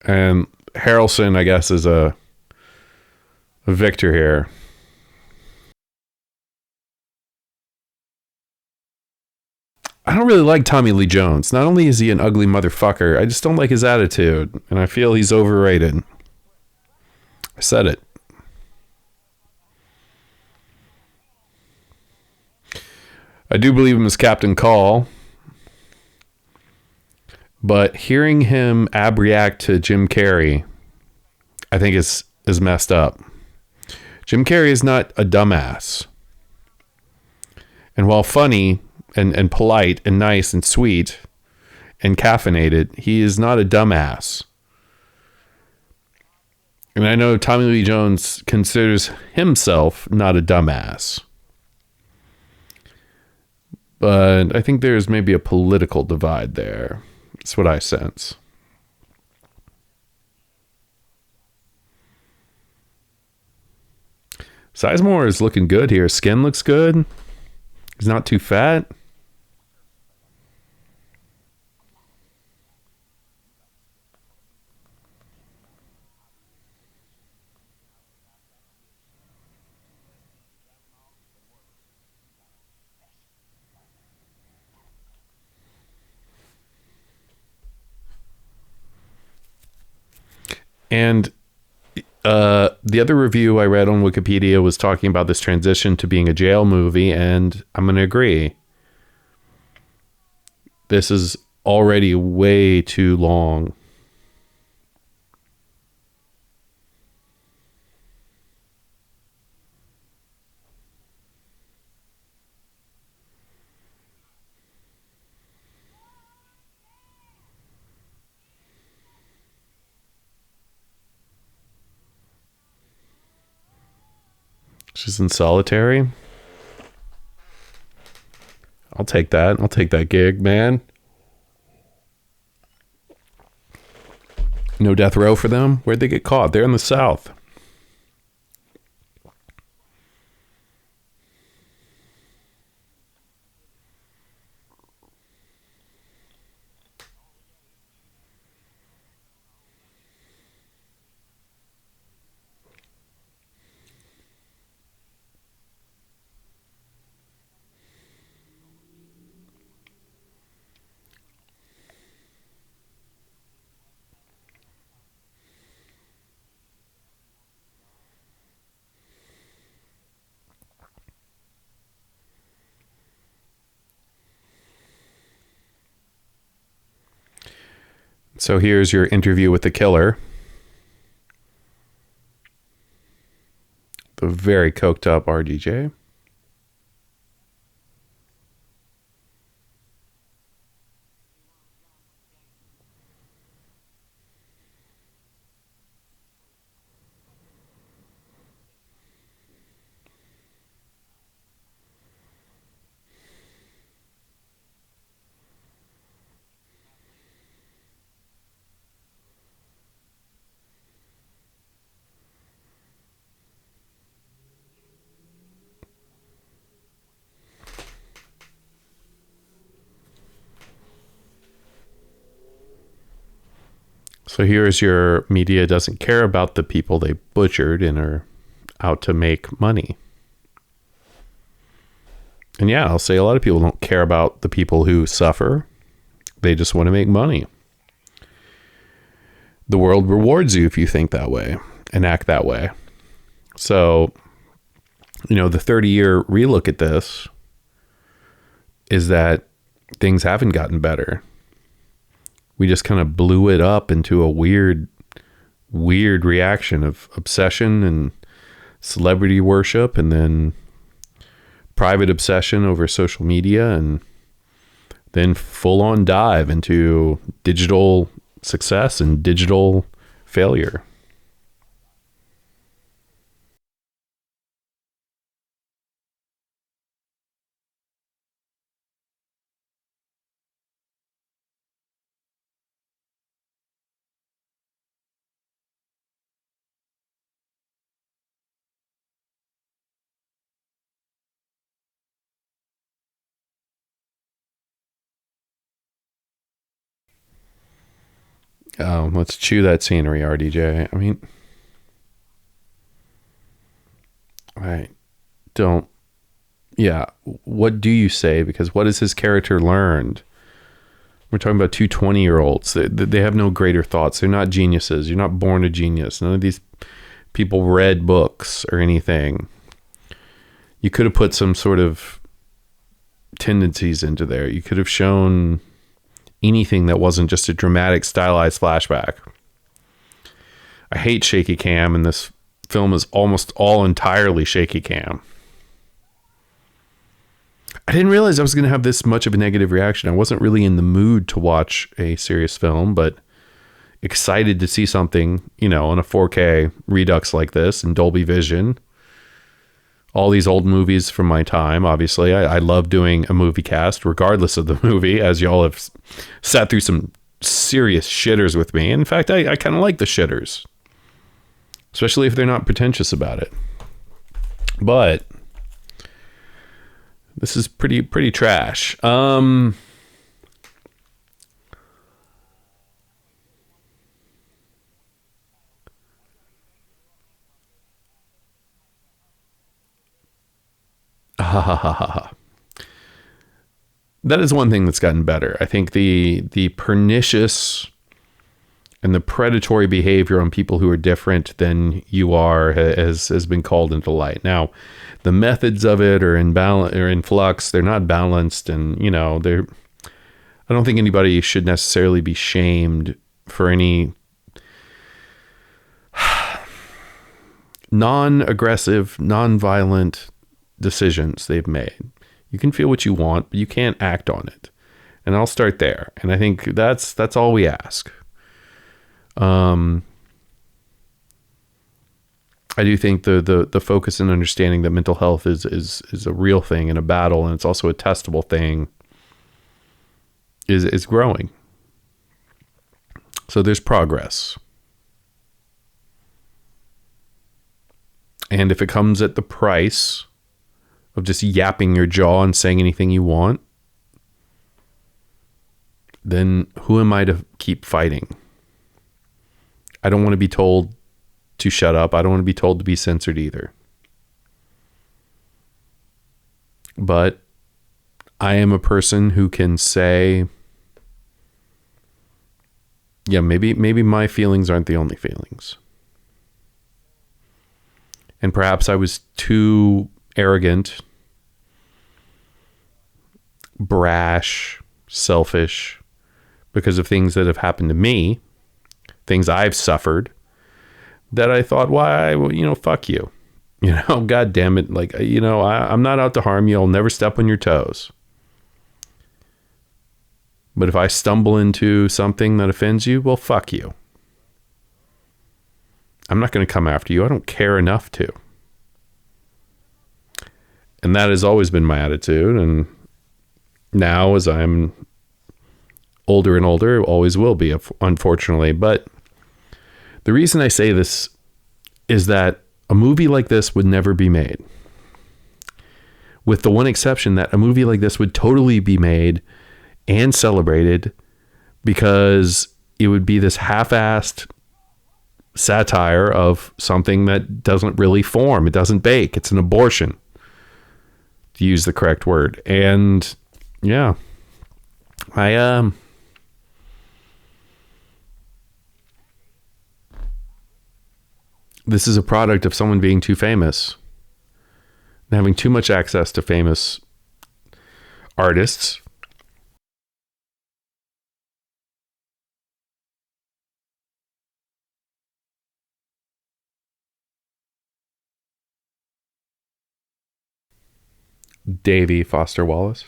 And Harrelson, I guess, is a victor here. I don't really like Tommy Lee Jones. Not only is he an ugly motherfucker, I just don't like his attitude. And I feel he's overrated. I said it. I do believe him as Captain Call, but hearing him ab-react to Jim Carrey, I think is messed up. Jim Carrey is not a dumbass. And while funny and polite and nice and sweet and caffeinated, he is not a dumbass. And I know Tommy Lee Jones considers himself not a dumbass. But I think there's maybe a political divide there. That's what I sense. Sizemore is looking good here. Skin looks good. He's not too fat. And the other review I read on Wikipedia was talking about this transition to being a jail movie, and I'm going to agree. This is already way too long. She's in solitary. I'll take that. I'll take that gig, man. No death row for them? Where'd they get caught? They're in the South. So here's your interview with the killer. The very coked up RDJ. So here's your media doesn't care about the people they butchered and are out to make money. And yeah, I'll say a lot of people don't care about the people who suffer. They just want to make money. The world rewards you if you think that way and act that way. So, the 30-year relook at this is that things haven't gotten better. We just kind of blew it up into a weird reaction of obsession and celebrity worship, and then private obsession over social media, and then full-on dive into digital success and digital failure. Let's chew that scenery, RDJ. I mean, I don't. Yeah, what do you say? Because what has his character learned? We're talking about two 20-year-olds. They have no greater thoughts. They're not geniuses. You're not born a genius. None of these people read books or anything. You could have put some sort of tendencies into there. You could have shown anything that wasn't just a dramatic stylized flashback. I hate shaky cam, and this film is almost all entirely shaky cam. I didn't realize I was going to have this much of a negative reaction. I wasn't really in the mood to watch a serious film, but excited to see something, on a 4K Redux like this in Dolby Vision. All these old movies from my time, obviously. I love doing a movie cast, regardless of the movie, as y'all have sat through some serious shitters with me. In fact, I kind of like the shitters, especially if they're not pretentious about it. But this is pretty trash. That is one thing that's gotten better. I think the pernicious and the predatory behavior on people who are different than you are has been called into light. Now, the methods of it are in flux. They're not balanced, and they're. I don't think anybody should necessarily be shamed for any non-aggressive, non-violent decisions they've made. You can feel what you want, but you can't act on it. And I'll start there. And I think that's all we ask. I do think the focus and understanding that mental health is a real thing and a battle, and it's also a testable thing, is growing. So there's progress. And if it comes at the price of just yapping your jaw and saying anything you want, then who am I to keep fighting? I don't want to be told to shut up. I don't want to be told to be censored either. But I am a person who can say, yeah, maybe my feelings aren't the only feelings. And perhaps I was too arrogant, brash, selfish, because of things that have happened to me, things I've suffered, that I thought, why, fuck you. God damn it. Like, I'm not out to harm you. I'll never step on your toes. But if I stumble into something that offends you, well, fuck you. I'm not going to come after you. I don't care enough to. And that has always been my attitude. And now, as I'm older and older, it always will be, unfortunately. But the reason I say this is that a movie like this would never be made. With the one exception that a movie like this would totally be made and celebrated, because it would be this half-assed satire of something that doesn't really form. It doesn't bake. It's an abortion, to use the correct word. And yeah, this is a product of someone being too famous and having too much access to famous artists. Davy Foster Wallace.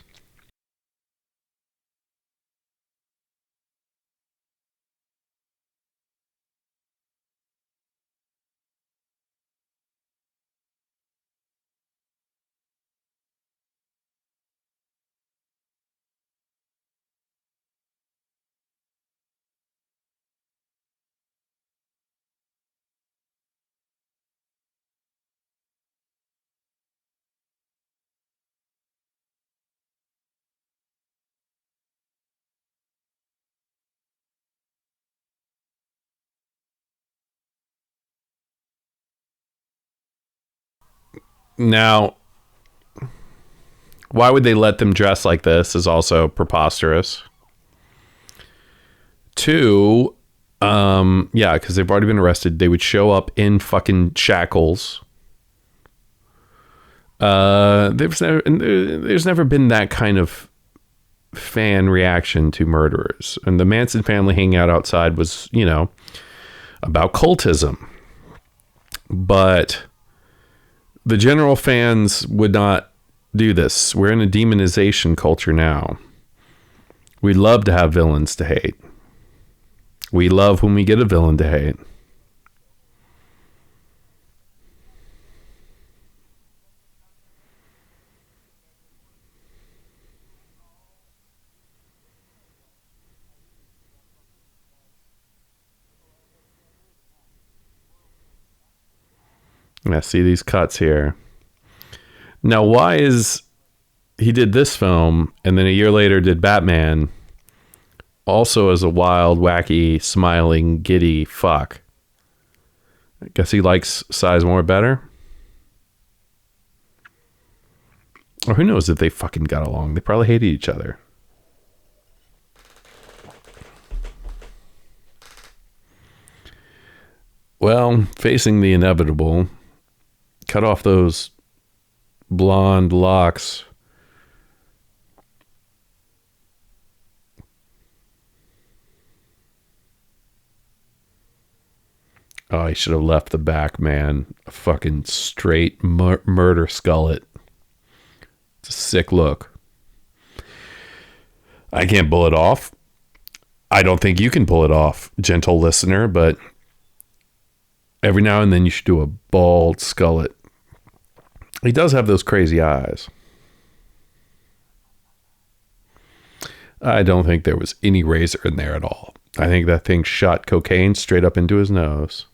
Now, why would they let them dress like this is also preposterous. Two, Yeah, because they've already been arrested. They would show up in fucking shackles. There's never been that kind of fan reaction to murderers. And the Manson family hanging out outside was, about cultism. But the general fans would not do this. We're in a demonization culture now. We love to have villains to hate. We love when we get a villain to hate. I see these cuts here. Now, why is he did this film and then a year later did Batman also as a wild, wacky, smiling, giddy fuck? I guess he likes Sizemore better. Or who knows if they fucking got along. They probably hated each other. Well, facing the inevitable, cut off those blonde locks. Oh, I should have left the back, man. A fucking straight murder skullet. It's a sick look. I can't pull it off. I don't think you can pull it off, gentle listener, but every now and then you should do a bald skullet. He does have those crazy eyes. I don't think there was any razor in there at all. I think that thing shot cocaine straight up into his nose.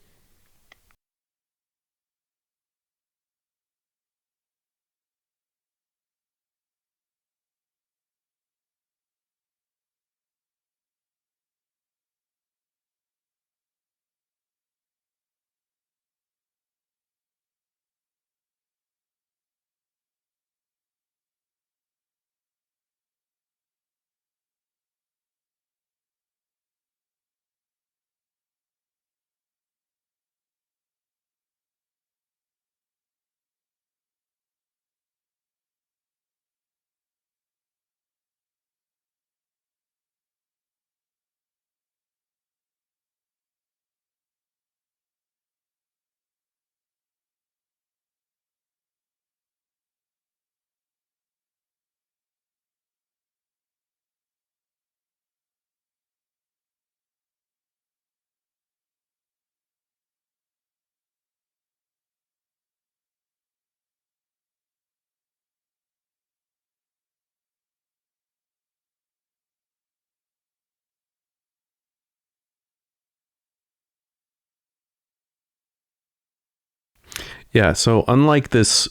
Yeah, so unlike this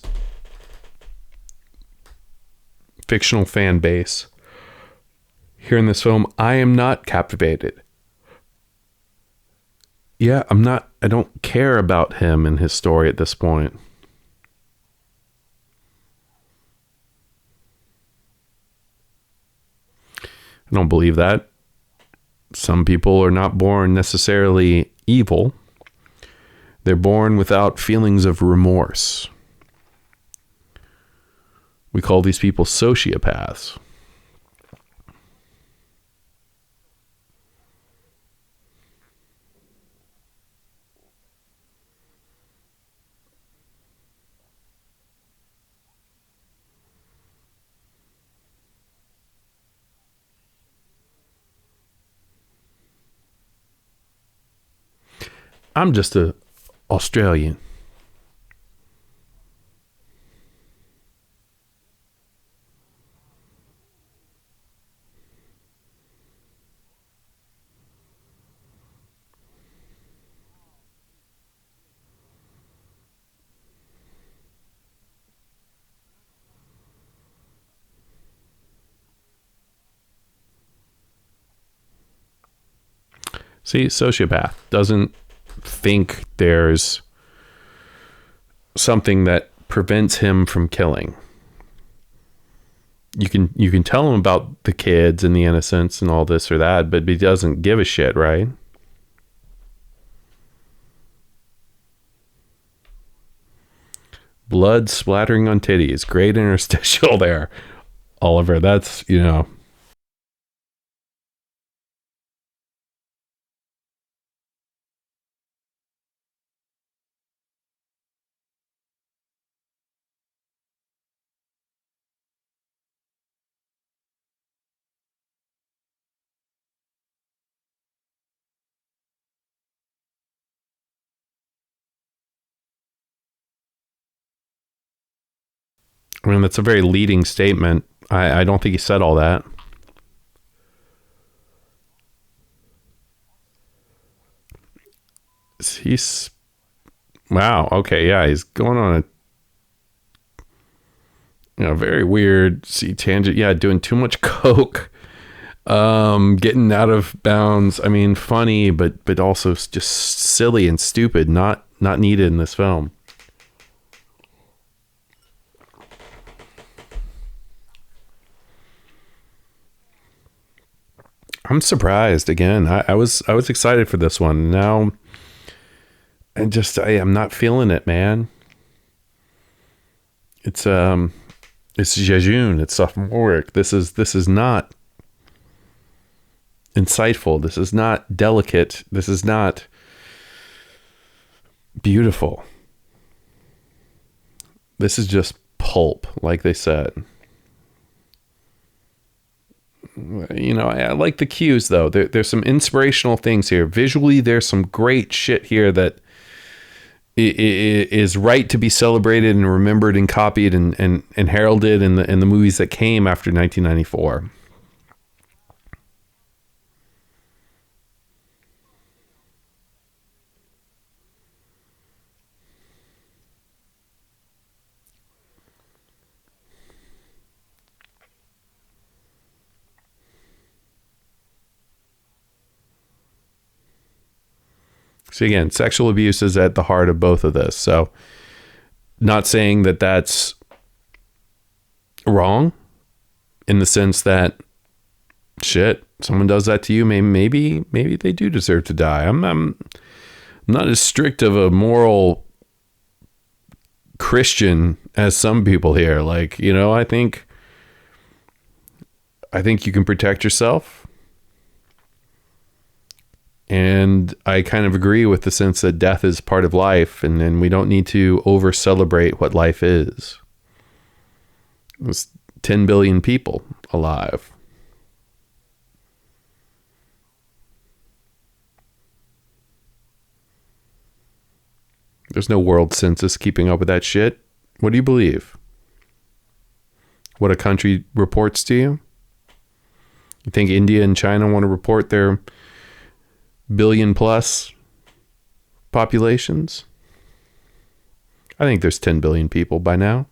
fictional fan base, here in this film, I am not captivated. Yeah, I don't care about him and his story at this point. I don't believe that. Some people are not born necessarily evil. They're born without feelings of remorse. We call these people sociopaths. I'm just a Australian. See, sociopath doesn't think there's something that prevents him from killing. You can tell him about the kids and the innocence and all this or that, but he doesn't give a shit, right? Blood splattering on titties. Great interstitial there, Oliver. That's, you know. I mean, that's a very leading statement. I don't think he said all that. He's wow. Okay, yeah, he's going on a very weird tangent. Yeah, doing too much coke, getting out of bounds. I mean, funny, but also just silly and stupid. Not needed in this film. I'm surprised again. I was excited for this one. Now, I am not feeling it, man. It's Jejun. It's sophomoric. This is not insightful. This is not delicate. This is not beautiful. This is just pulp, like they said. You know, I like the cues, though. There's some inspirational things here. Visually, there's some great shit here that is right to be celebrated and remembered and copied and heralded in the movies that came after 1994. So again, sexual abuse is at the heart of both of this. So not saying that that's wrong in the sense that shit, someone does that to you, maybe they do deserve to die. I'm not as strict of a moral Christian as some people here. Like, you know, I think you can protect yourself. And I kind of agree with the sense that death is part of life, and we don't need to over celebrate what life is. There's 10 billion people alive. There's no world census keeping up with that shit. What do you believe? What a country reports to you? You think India and China want to report their billion plus populations? I think there's 10 billion people by now.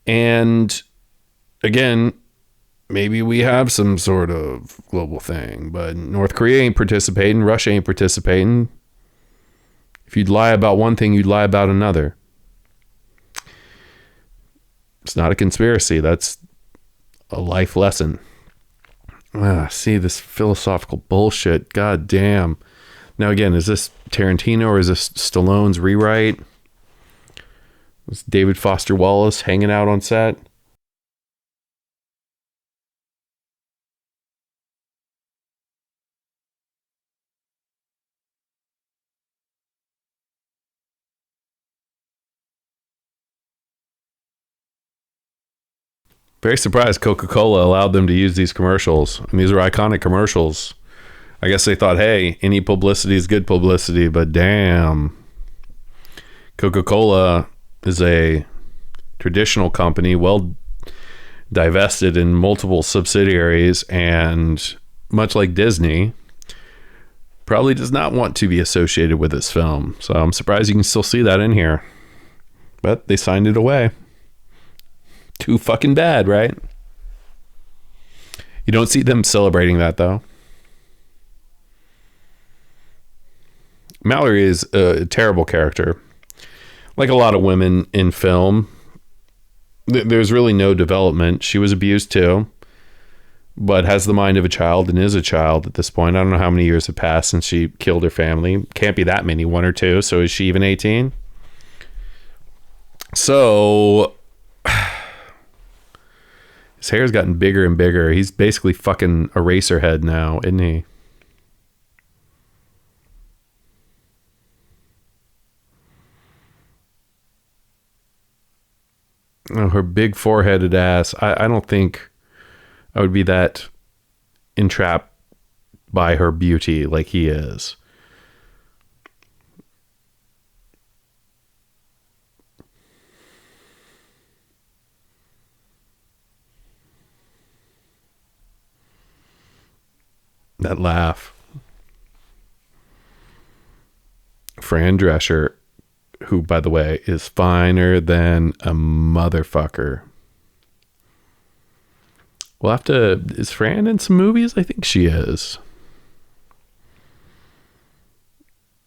And again, maybe we have some sort of global thing, but North Korea ain't participating. Russia ain't participating. If you'd lie about one thing, you'd lie about another. It's not a conspiracy. That's a life lesson. See this philosophical bullshit. God damn. Now again, is this Tarantino or is this Stallone's rewrite? Was David Foster Wallace hanging out on set? Very surprised Coca-Cola allowed them to use these commercials. And these are iconic commercials. I guess they thought, hey, any publicity is good publicity, but damn. Coca-Cola is a traditional company, well divested in multiple subsidiaries, and much like Disney, probably does not want to be associated with this film. So I'm surprised you can still see that in here. But they signed it away. Too fucking bad, right? You don't see them celebrating that, though. Mallory is a terrible character. Like a lot of women in film, there's really no development. She was abused too, but has the mind of a child and is a child at this point. I don't know how many years have passed since she killed her family. Can't be that many, 1 or 2. So is she even 18? So his hair's gotten bigger and bigger. He's basically fucking Eraserhead now, isn't he? Oh, her big foreheaded ass. I don't think I would be that entrapped by her beauty like he is. That laugh. Fran Drescher, who, by the way, is finer than a motherfucker. We'll have to... Is Fran in some movies? I think she is.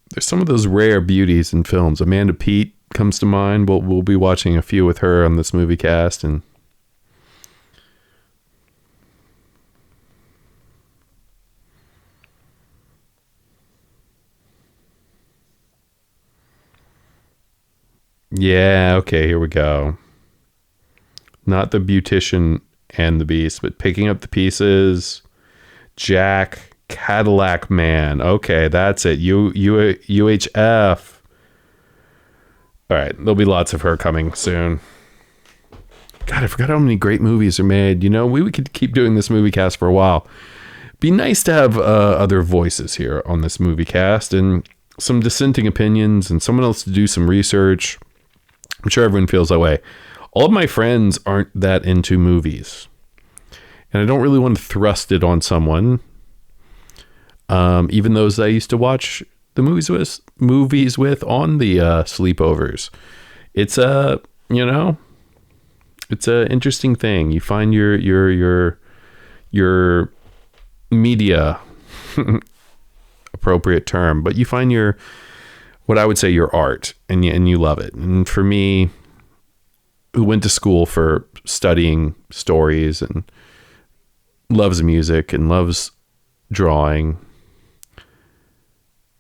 There's some of those rare beauties in films. Amanda Peet comes to mind. We'll be watching a few with her on this movie cast, and yeah, okay, here we go. Not the Beautician and the Beast, but Picking Up the Pieces. Jack Cadillac Man. Okay, that's it. UHF. All right, there'll be lots of her coming soon. God, I forgot how many great movies are made. You know, we could keep doing this movie cast for a while. Be nice to have other voices here on this movie cast and some dissenting opinions and someone else to do some research. I'm sure everyone feels that way. All of my friends aren't that into movies, and I don't really want to thrust it on someone. Even those I used to watch the movies with on the sleepovers. It's it's a interesting thing. You find your media appropriate term, but you find what I would say your art, and you love it. And for me, who went to school for studying stories and loves music and loves drawing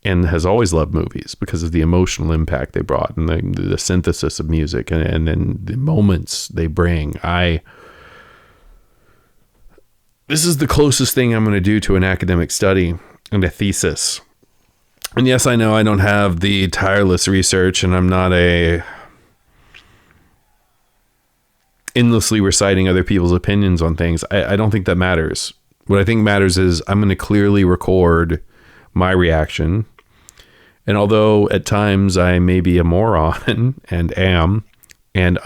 and has always loved movies because of the emotional impact they brought and the synthesis of music and then the moments they bring. This is the closest thing I'm going to do to an academic study and a thesis. And yes, I know I don't have the tireless research, and I'm not endlessly reciting other people's opinions on things. I don't think that matters. What I think matters is I'm going to clearly record my reaction. And although at times I may be a moron and am and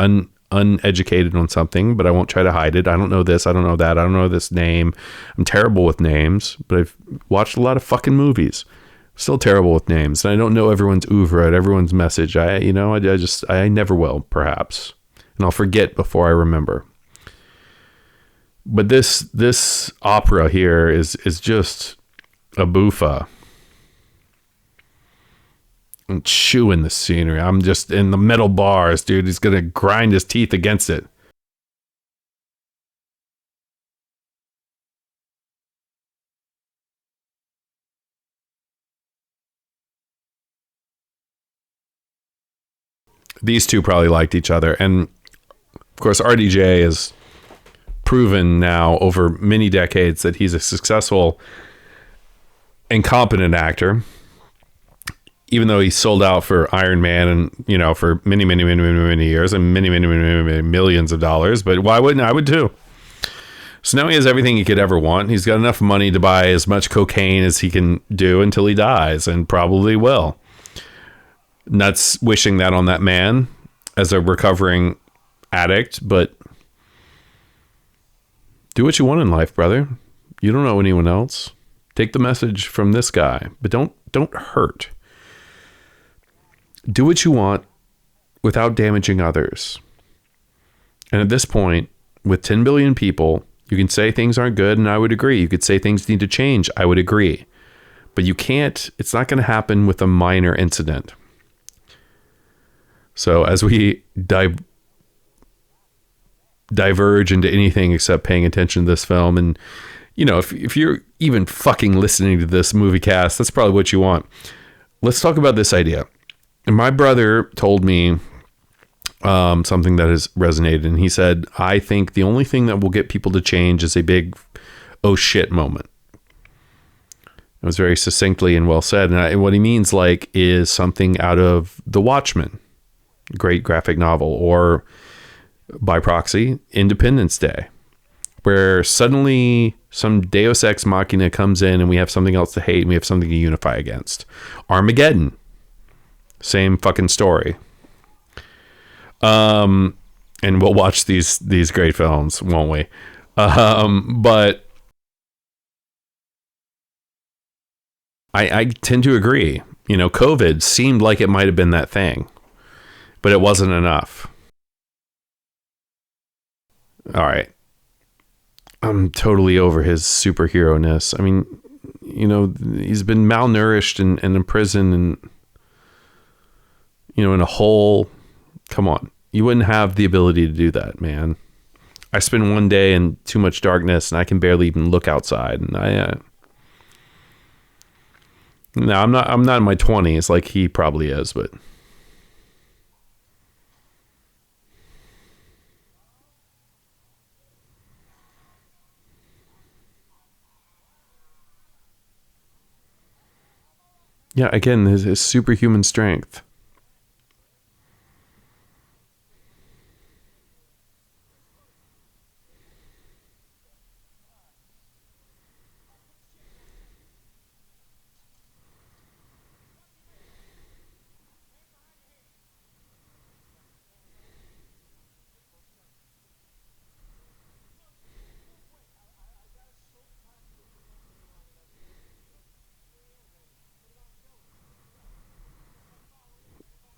uneducated on something, but I won't try to hide it. I don't know this. I don't know that. I don't know this name. I'm terrible with names, but I've watched a lot of fucking movies. Still terrible with names, and I don't know everyone's oeuvre, everyone's message. I never will, perhaps, and I'll forget before I remember. But this opera here is just a buffa. I'm chewing the scenery. I'm just in the metal bars, dude. He's gonna grind his teeth against it. These two probably liked each other. And of course, RDJ has proven now over many decades that he's a successful and competent actor, even though he sold out for Iron Man and, for many, many, many, many, many years and many, many, many, many, many millions of dollars. But why wouldn't I? Would too. So now he has everything he could ever want. He's got enough money to buy as much cocaine as he can do until he dies, and probably will. Not wishing that on that man as a recovering addict, but do what you want in life, brother. You don't know anyone else. Take the message from this guy, but don't hurt. Do what you want without damaging others. And at this point, with 10 billion people, you can say things aren't good, and I would agree. You could say things need to change. I would agree. But you can't, it's not going to happen with a minor incident. So as we diverge into anything except paying attention to this film, and if you're even fucking listening to this movie cast, that's probably what you want. Let's talk about this idea. And my brother told me something that has resonated. And he said, I think the only thing that will get people to change is a big, oh shit moment. It was very succinctly and well said. And what he means is something out of The Watchmen, great graphic novel, or by proxy, Independence Day, where suddenly some Deus Ex Machina comes in and we have something else to hate and we have something to unify against. Armageddon, same fucking story. And we'll watch these great films, won't we? But I tend to agree. COVID seemed like it might have been that thing, but it wasn't enough. All right. I'm totally over his superhero-ness. I mean, he's been malnourished and in prison and, in a hole. Come on. You wouldn't have the ability to do that, man. I spend one day in too much darkness and I can barely even look outside. And no, I'm not in my 20s like he probably is, but yeah, again, his superhuman strength.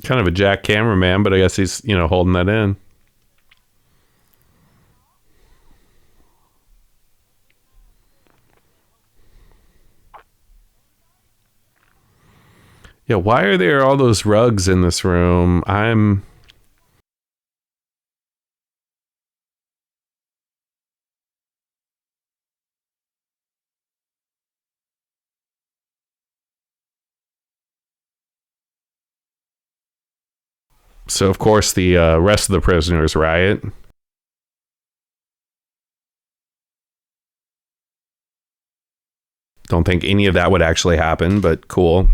Kind of a jack cameraman, but I guess he's, holding that in. Yeah, why are there all those rugs in this room? So, of course, the rest of the prisoners riot. Don't think any of that would actually happen, but cool.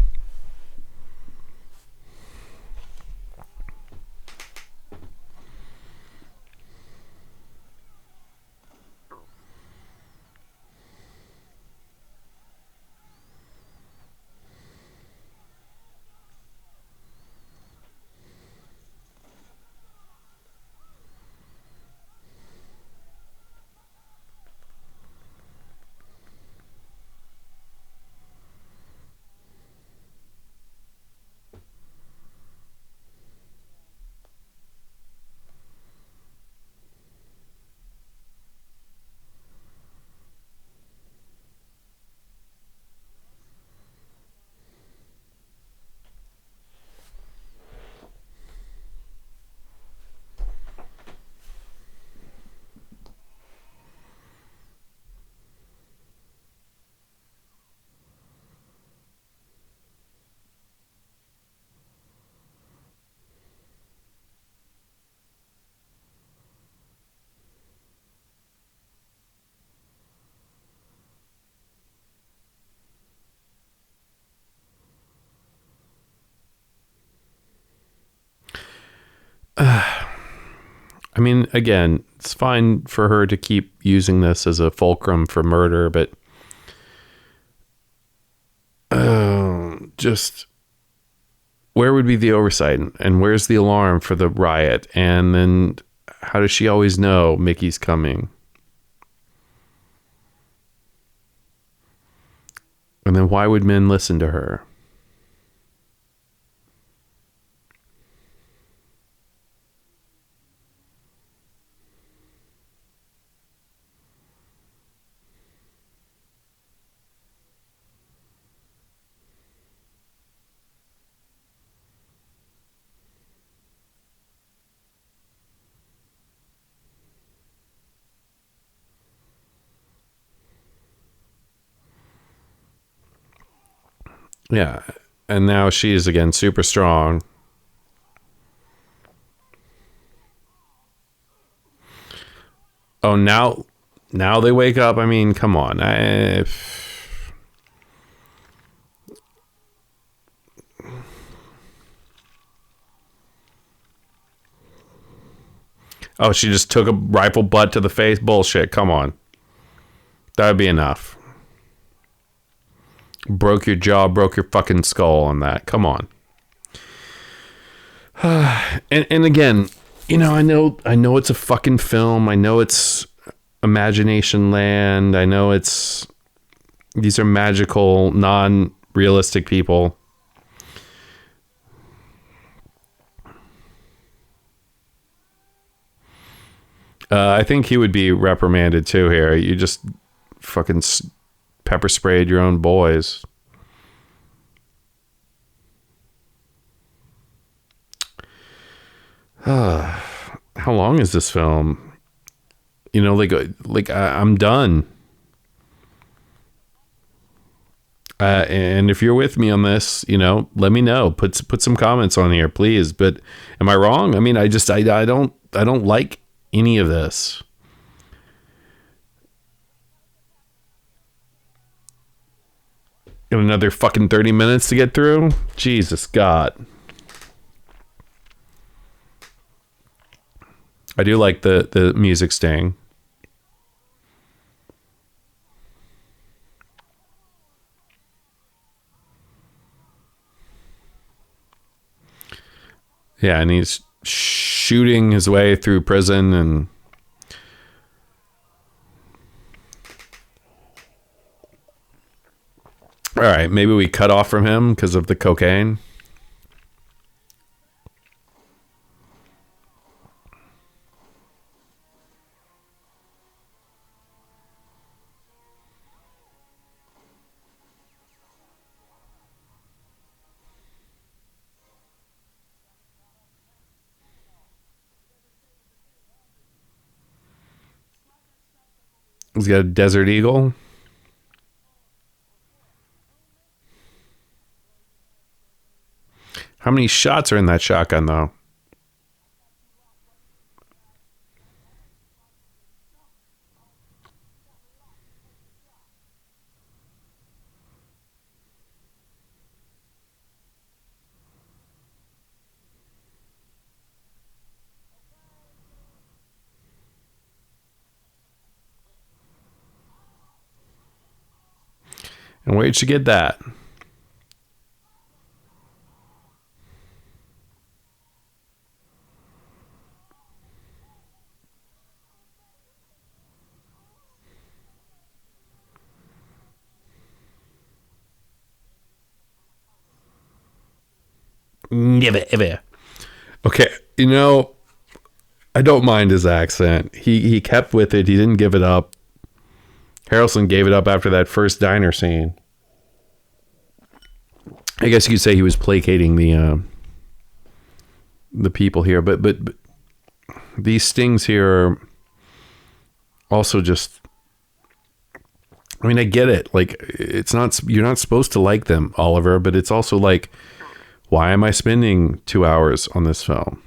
I mean, again, it's fine for her to keep using this as a fulcrum for murder, but just where would be the oversight, and where's the alarm for the riot? And then how does she always know Mickey's coming? And then why would men listen to her? Yeah. And now she is again super strong. Oh, now they wake up. I mean, come on. Oh, she just took a rifle butt to the face. Bullshit. Come on. That would be enough. Broke your jaw, broke your fucking skull on that. Come on. And again, you know, I know it's a fucking film. I know it's imagination land. I know these are magical, non-realistic people. I think he would be reprimanded too here. You just fucking pepper sprayed your own boys. How long is this film? You know, I'm done. And if you're with me on this, you know, let me know. Put some comments on here, please. But am I wrong? I mean, I don't like any of this. Got another fucking 30 minutes to get through? Jesus God. I do like the music staying. Yeah, and he's shooting his way through prison and all right, maybe we cut off from him because of the cocaine. He's got a Desert Eagle. How many shots are in that shotgun, though? And where'd you get that? Never. Okay, you know, I don't mind his accent. He kept with it. He didn't give it up. Harrelson gave it up after that first diner scene. I guess you could say he was placating the people here, but these stings here are also just. I mean, I get it. Like, it's not, you're not supposed to like them, Oliver, but it's also like, why am I spending 2 hours on this film?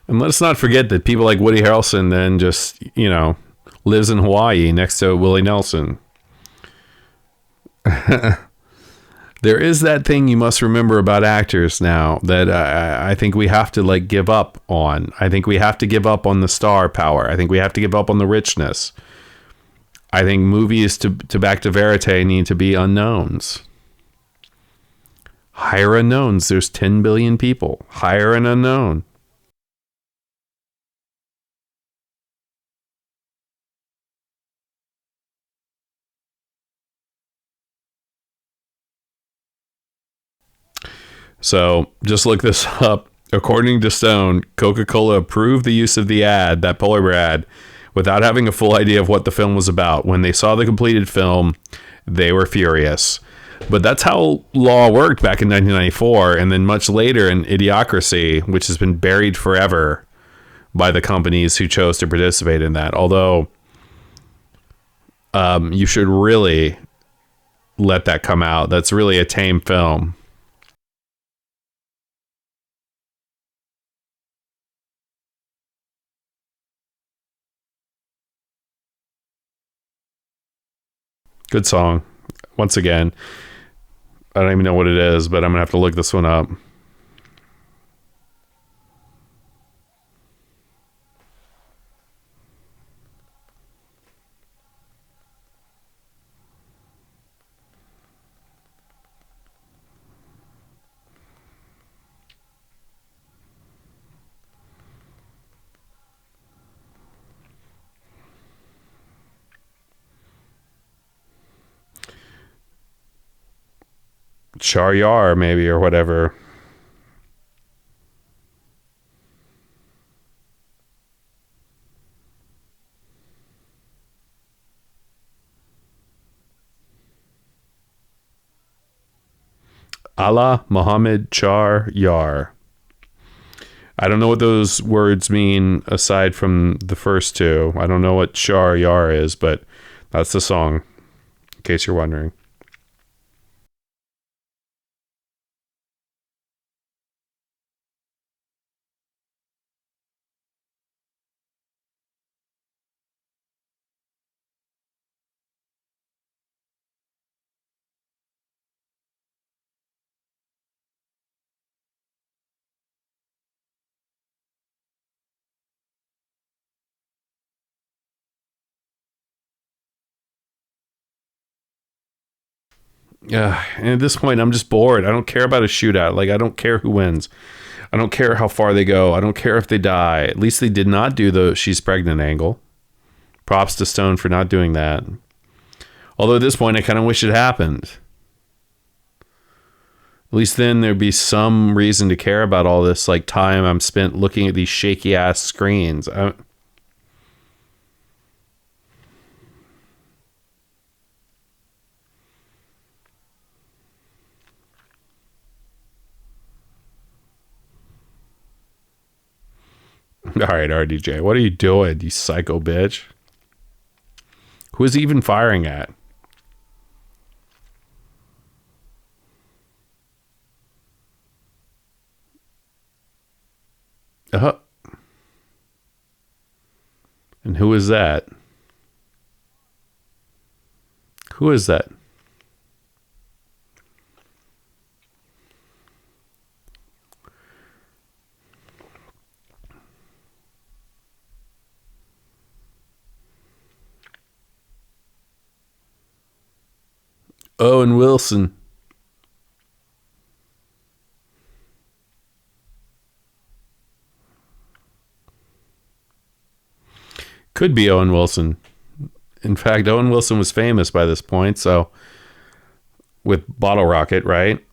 And let's not forget that people like Woody Harrelson then just, you know, lives in Hawaii next to Willie Nelson. There is that thing you must remember about actors now that I think we have to like give up on. I think we have to give up on the star power. I think we have to give up on the richness. I think movies to back to verite need to be unknowns. Hire unknowns. There's 10 billion people. Hire an unknown. So just look this up. According to Stone, Coca-Cola approved the use of the ad, that polar bear ad, without having a full idea of what the film was about. When they saw the completed film, they were furious. But that's how law worked back in 1994, and then much later in Idiocracy, which has been buried forever, by the companies who chose to participate in that. Although you should really let that come out. That's really a tame film. Good song. Once again, I don't even know what it is, but I'm gonna have to look this one up. Char Yar, maybe, or whatever. Allah Muhammad Char Yar. I don't know what those words mean aside from the first two. I don't know what Char Yar is, but that's the song, in case you're wondering. Yeah, and at this point, I'm just bored. I don't care about a shootout. Like, I don't care who wins. I don't care how far they go. I don't care if they die. At least they did not do the she's pregnant angle. Props to Stone for not doing that. Although at this point, I kind of wish it happened. At least then there'd be some reason to care about all this, like, time I'm spent looking at these shaky ass screens. All right, RDJ, what are you doing, you psycho bitch? Who is he even firing at? Uh-huh. And who is that? Who is that? Owen Wilson. Could be Owen Wilson. In fact, Owen Wilson was famous by this point, so with Bottle Rocket, right?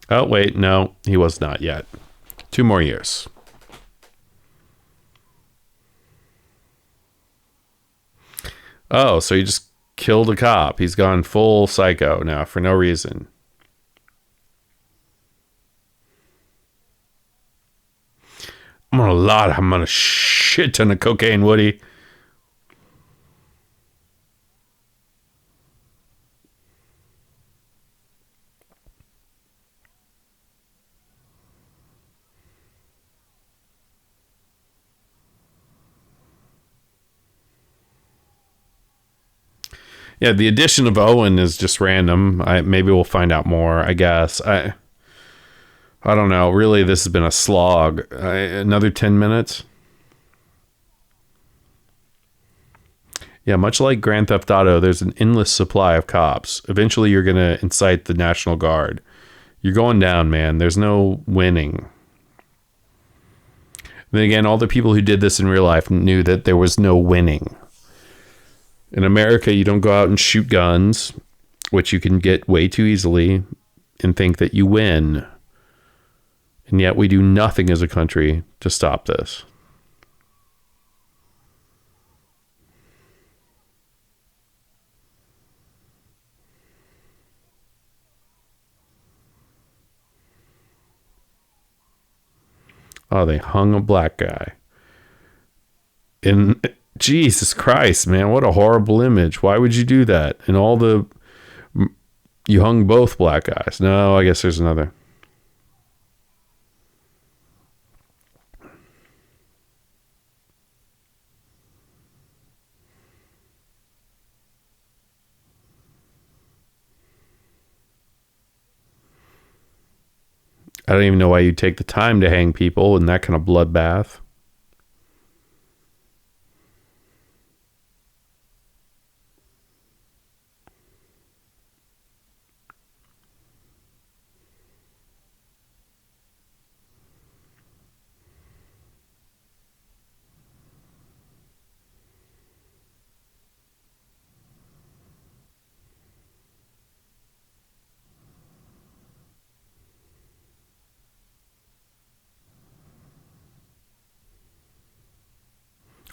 Oh, wait, no, he was not yet. 2 more years. Oh, so he just killed a cop. He's gone full psycho now for no reason. I'm on a shit ton of cocaine, Woody. Yeah, the addition of Owen is just random. Maybe we'll find out more, I guess. I don't know. Really, this has been a slog. Another 10 minutes? Yeah, much like Grand Theft Auto, there's an endless supply of cops. Eventually, you're going to incite the National Guard. You're going down, man. There's no winning. Then again, all the people who did this in real life knew that there was no winning. In America, you don't go out and shoot guns, which you can get way too easily, and think that you win. And yet we do nothing as a country to stop this. Oh, they hung a black guy. And Jesus Christ, man, what a horrible image. Why would you do that? And you hung both black guys. No, I guess there's another. I don't even know why you'd take the time to hang people in that kind of bloodbath.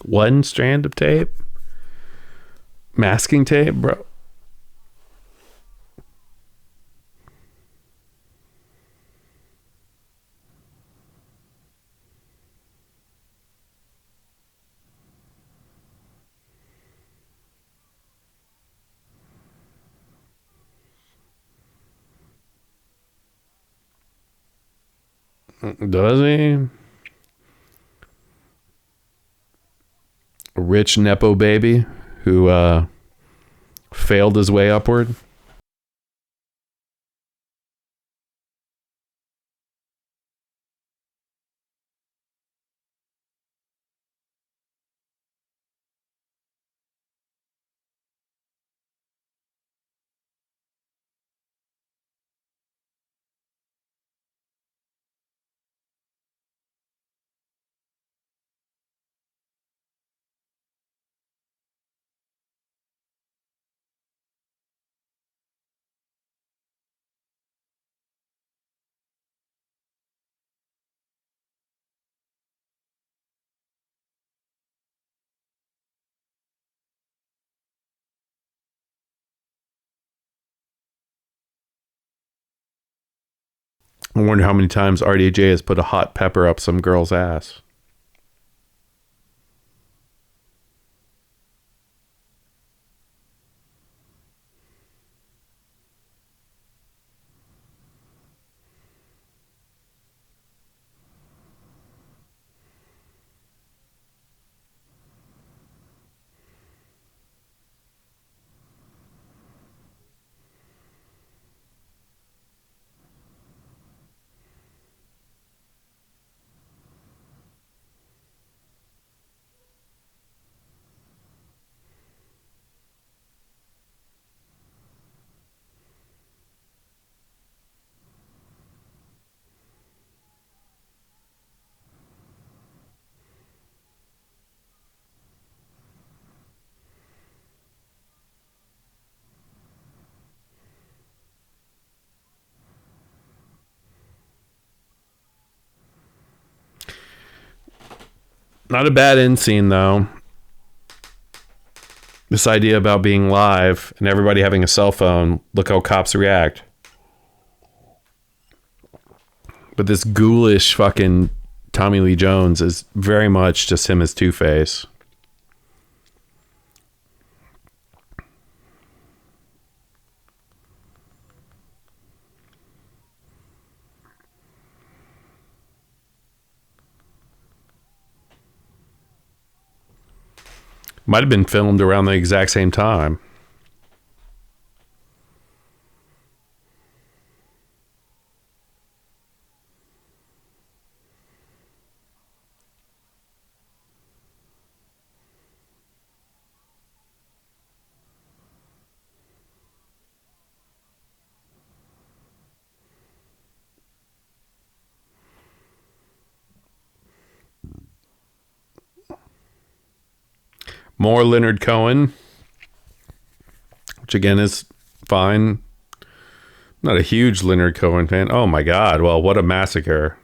One strand of tape? Masking tape, bro? Does he? A rich Nepo baby who failed his way upward? I wonder how many times RDJ has put a hot pepper up some girl's ass. Not a bad end scene, though. This idea about being live and everybody having a cell phone. Look how cops react. But this ghoulish fucking Tommy Lee Jones is very much just him as Two-Face. Might have been filmed around the exact same time. More Leonard Cohen, which again is fine. Not a huge Leonard Cohen fan. Oh my God. Well, what a massacre.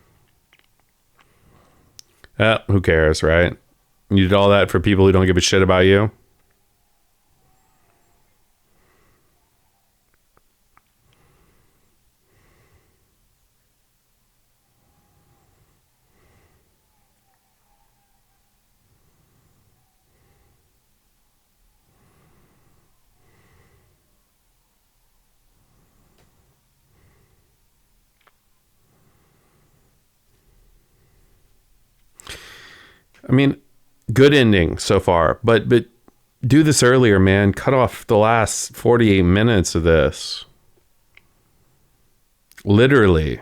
Who cares, right? You did all that for people who don't give a shit about you. I mean, good ending so far, but do this earlier, man. Cut off the last 48 minutes of this. Literally.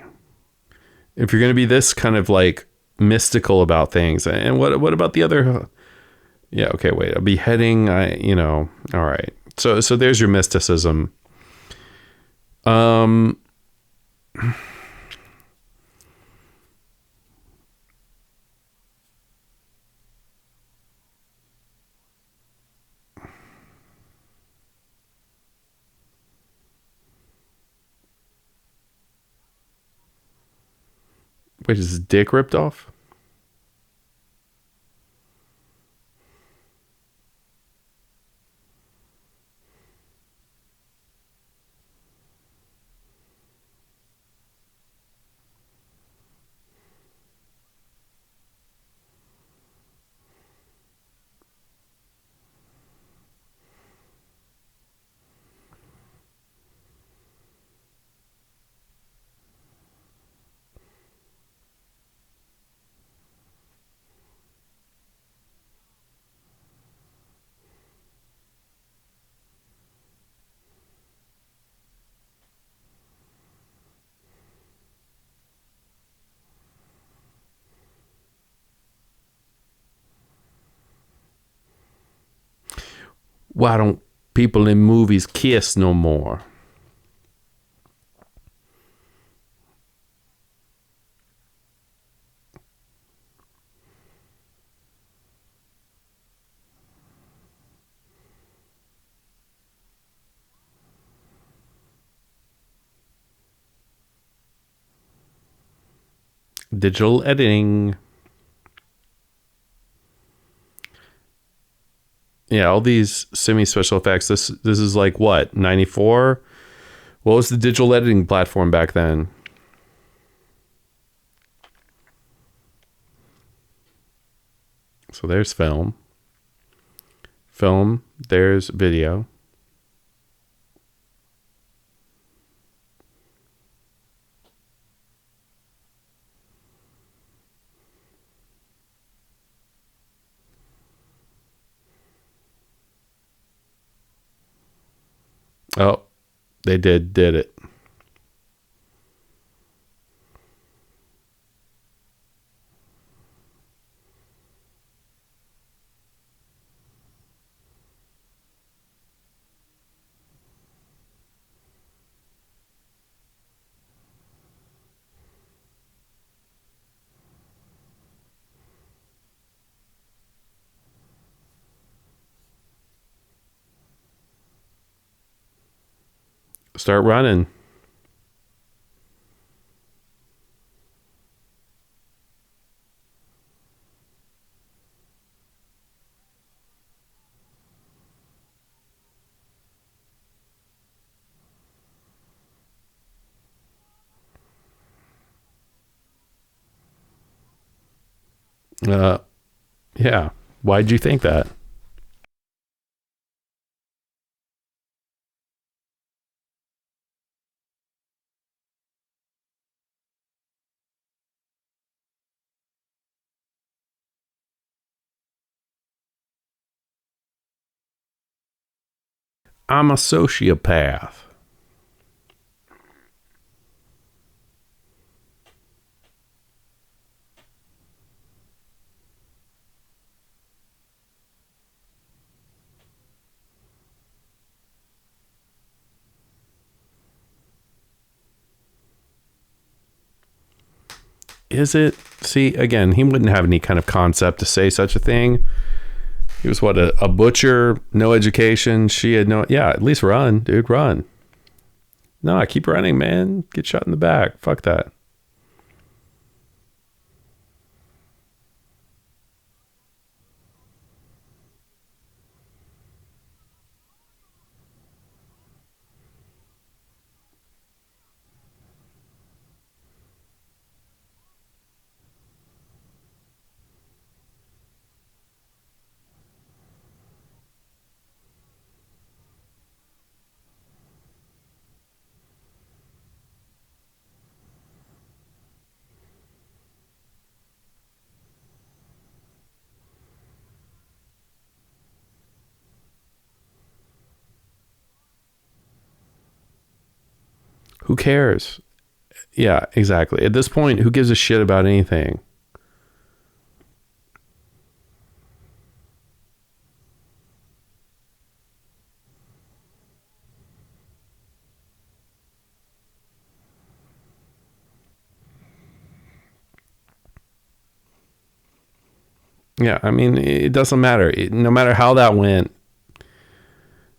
If you're going to be this kind of like mystical about things. And what about the other? Yeah, okay, wait. A beheading, all right. So there's your mysticism. Wait, is his dick ripped off? Why don't people in movies kiss no more? Digital editing. Yeah, all these semi special effects. This is like what, 94? What was the digital editing platform back then? So there's film. Film, there's video. Oh, they did it. Start running. Uh, yeah. Why'd you think that? I'm a sociopath. Is it? See, again, he wouldn't have any kind of concept to say such a thing. He was what, a butcher, no education. She had no, yeah, at least run, dude, run. No, I keep running, man. Get shot in the back. Fuck that. Who cares? Yeah, exactly. At this point, who gives a shit about anything? Yeah, I mean, it doesn't matter. No matter how that went,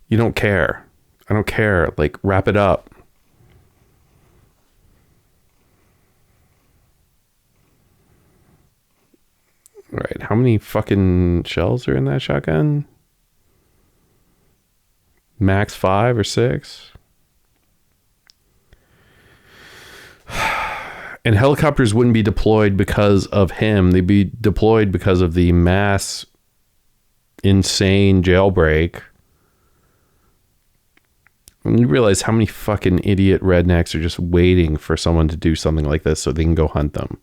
you don't care. I don't care. Like, wrap it up. All right, how many fucking shells are in that shotgun? Max 5 or 6? And helicopters wouldn't be deployed because of him. They'd be deployed because of the mass insane jailbreak. And you realize how many fucking idiot rednecks are just waiting for someone to do something like this so they can go hunt them.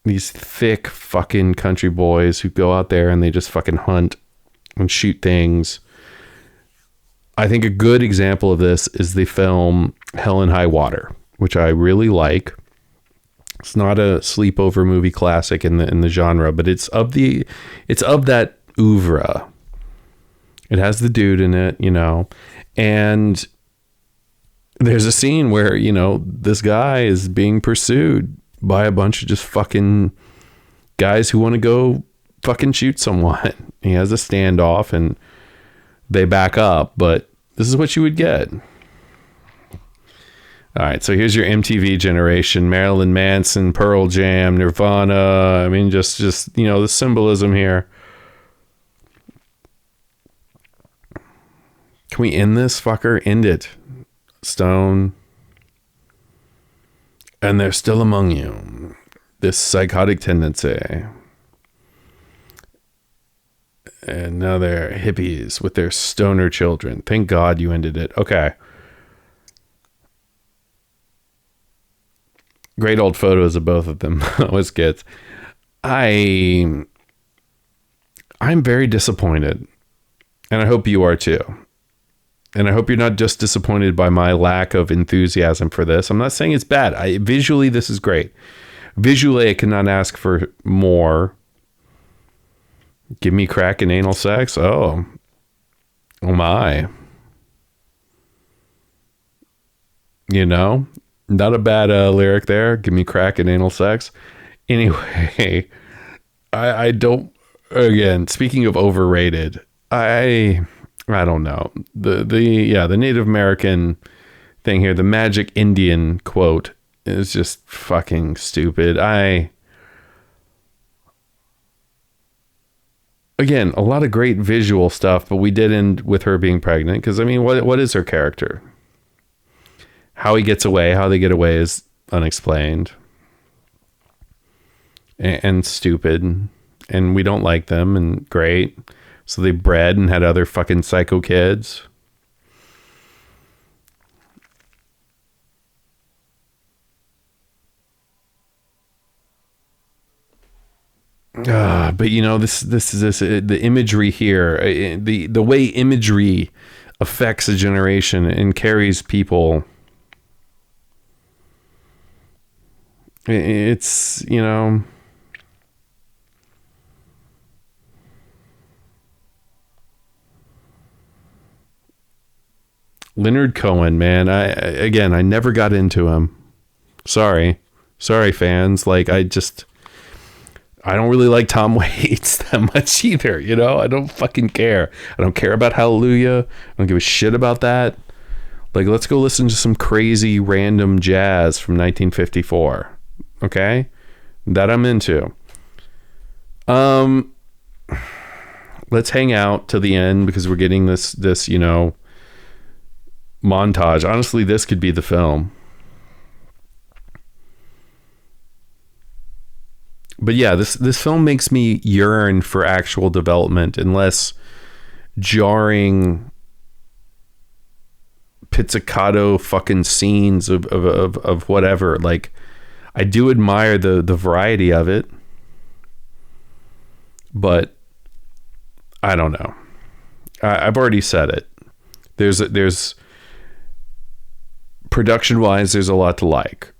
These thick fucking country boys who go out there and they just fucking hunt and shoot things. I think a good example of this is the film Hell and High Water, which I really like. It's not a sleepover movie classic in the genre, but it's of that oeuvre. It has the dude in it, you know, and there's a scene where, you know, this guy is being pursued by a bunch of just fucking guys who want to go fucking shoot someone. He has a standoff and they back up, but this is what you would get. All right, so here's your MTV generation: Marilyn Manson, Pearl Jam, Nirvana. I mean, just you know, the symbolism here. Can we end this fucker? End it. Stone. And they're still among you. This psychotic tendency. And now they're hippies with their stoner children. Thank God you ended it. Okay. Great old photos of both of them as kids. I'm very disappointed. And I hope you are too. And I hope you're not just disappointed by my lack of enthusiasm for this. I'm not saying it's bad. Visually, this is great. Visually, I cannot ask for more. Give me crack and anal sex. Oh my. You know, not a bad lyric there. Give me crack and anal sex. Anyway, I don't, again, speaking of overrated, I don't know. The Native American thing here, the magic Indian quote is just fucking stupid. Again, a lot of great visual stuff, but we did end with her being pregnant because, I mean, what is her character? How he gets away, how they get away is unexplained and stupid, and we don't like them, and great. So they bred and had other fucking psycho kids. But you know, this is the imagery here, the way imagery affects a generation and carries people. It's, you know, Leonard Cohen, man. I never got into him. Sorry fans. Like, I don't really like Tom Waits that much either, you know? I don't fucking care. I don't care about Hallelujah. I don't give a shit about that. Like, let's go listen to some crazy random jazz from 1954. Okay? That I'm into. Let's hang out till the end because we're getting this, you know, montage. Honestly, this could be the film. But yeah, this film makes me yearn for actual development and less jarring pizzicato fucking scenes of whatever. Like, I do admire the variety of it, but I don't know. I've already said it. There's production wise, there's a lot to like.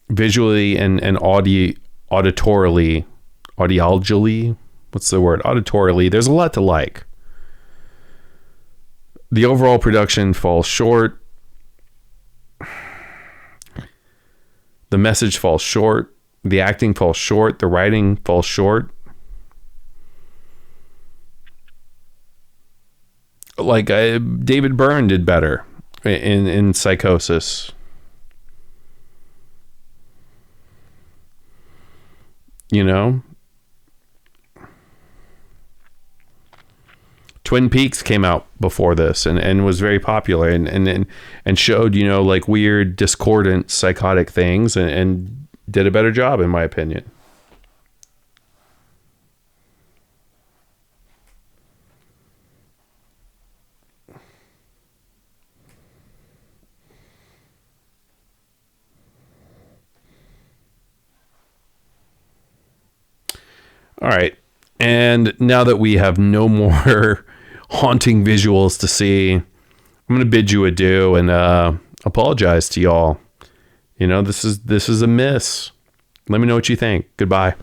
Visually and auditorily, what's the word? Auditorily, there's a lot to like. The overall production falls short. The message falls short. The acting falls short. The writing falls short. Like David Byrne did better in Psychosis. You know? Twin Peaks came out before this and was very popular and showed, you know, like weird, discordant, psychotic things and did a better job, in my opinion. All right. And now that we have no more haunting visuals to see, I'm going to bid you adieu and apologize to y'all. You know, this is a miss. Let me know what you think. Goodbye.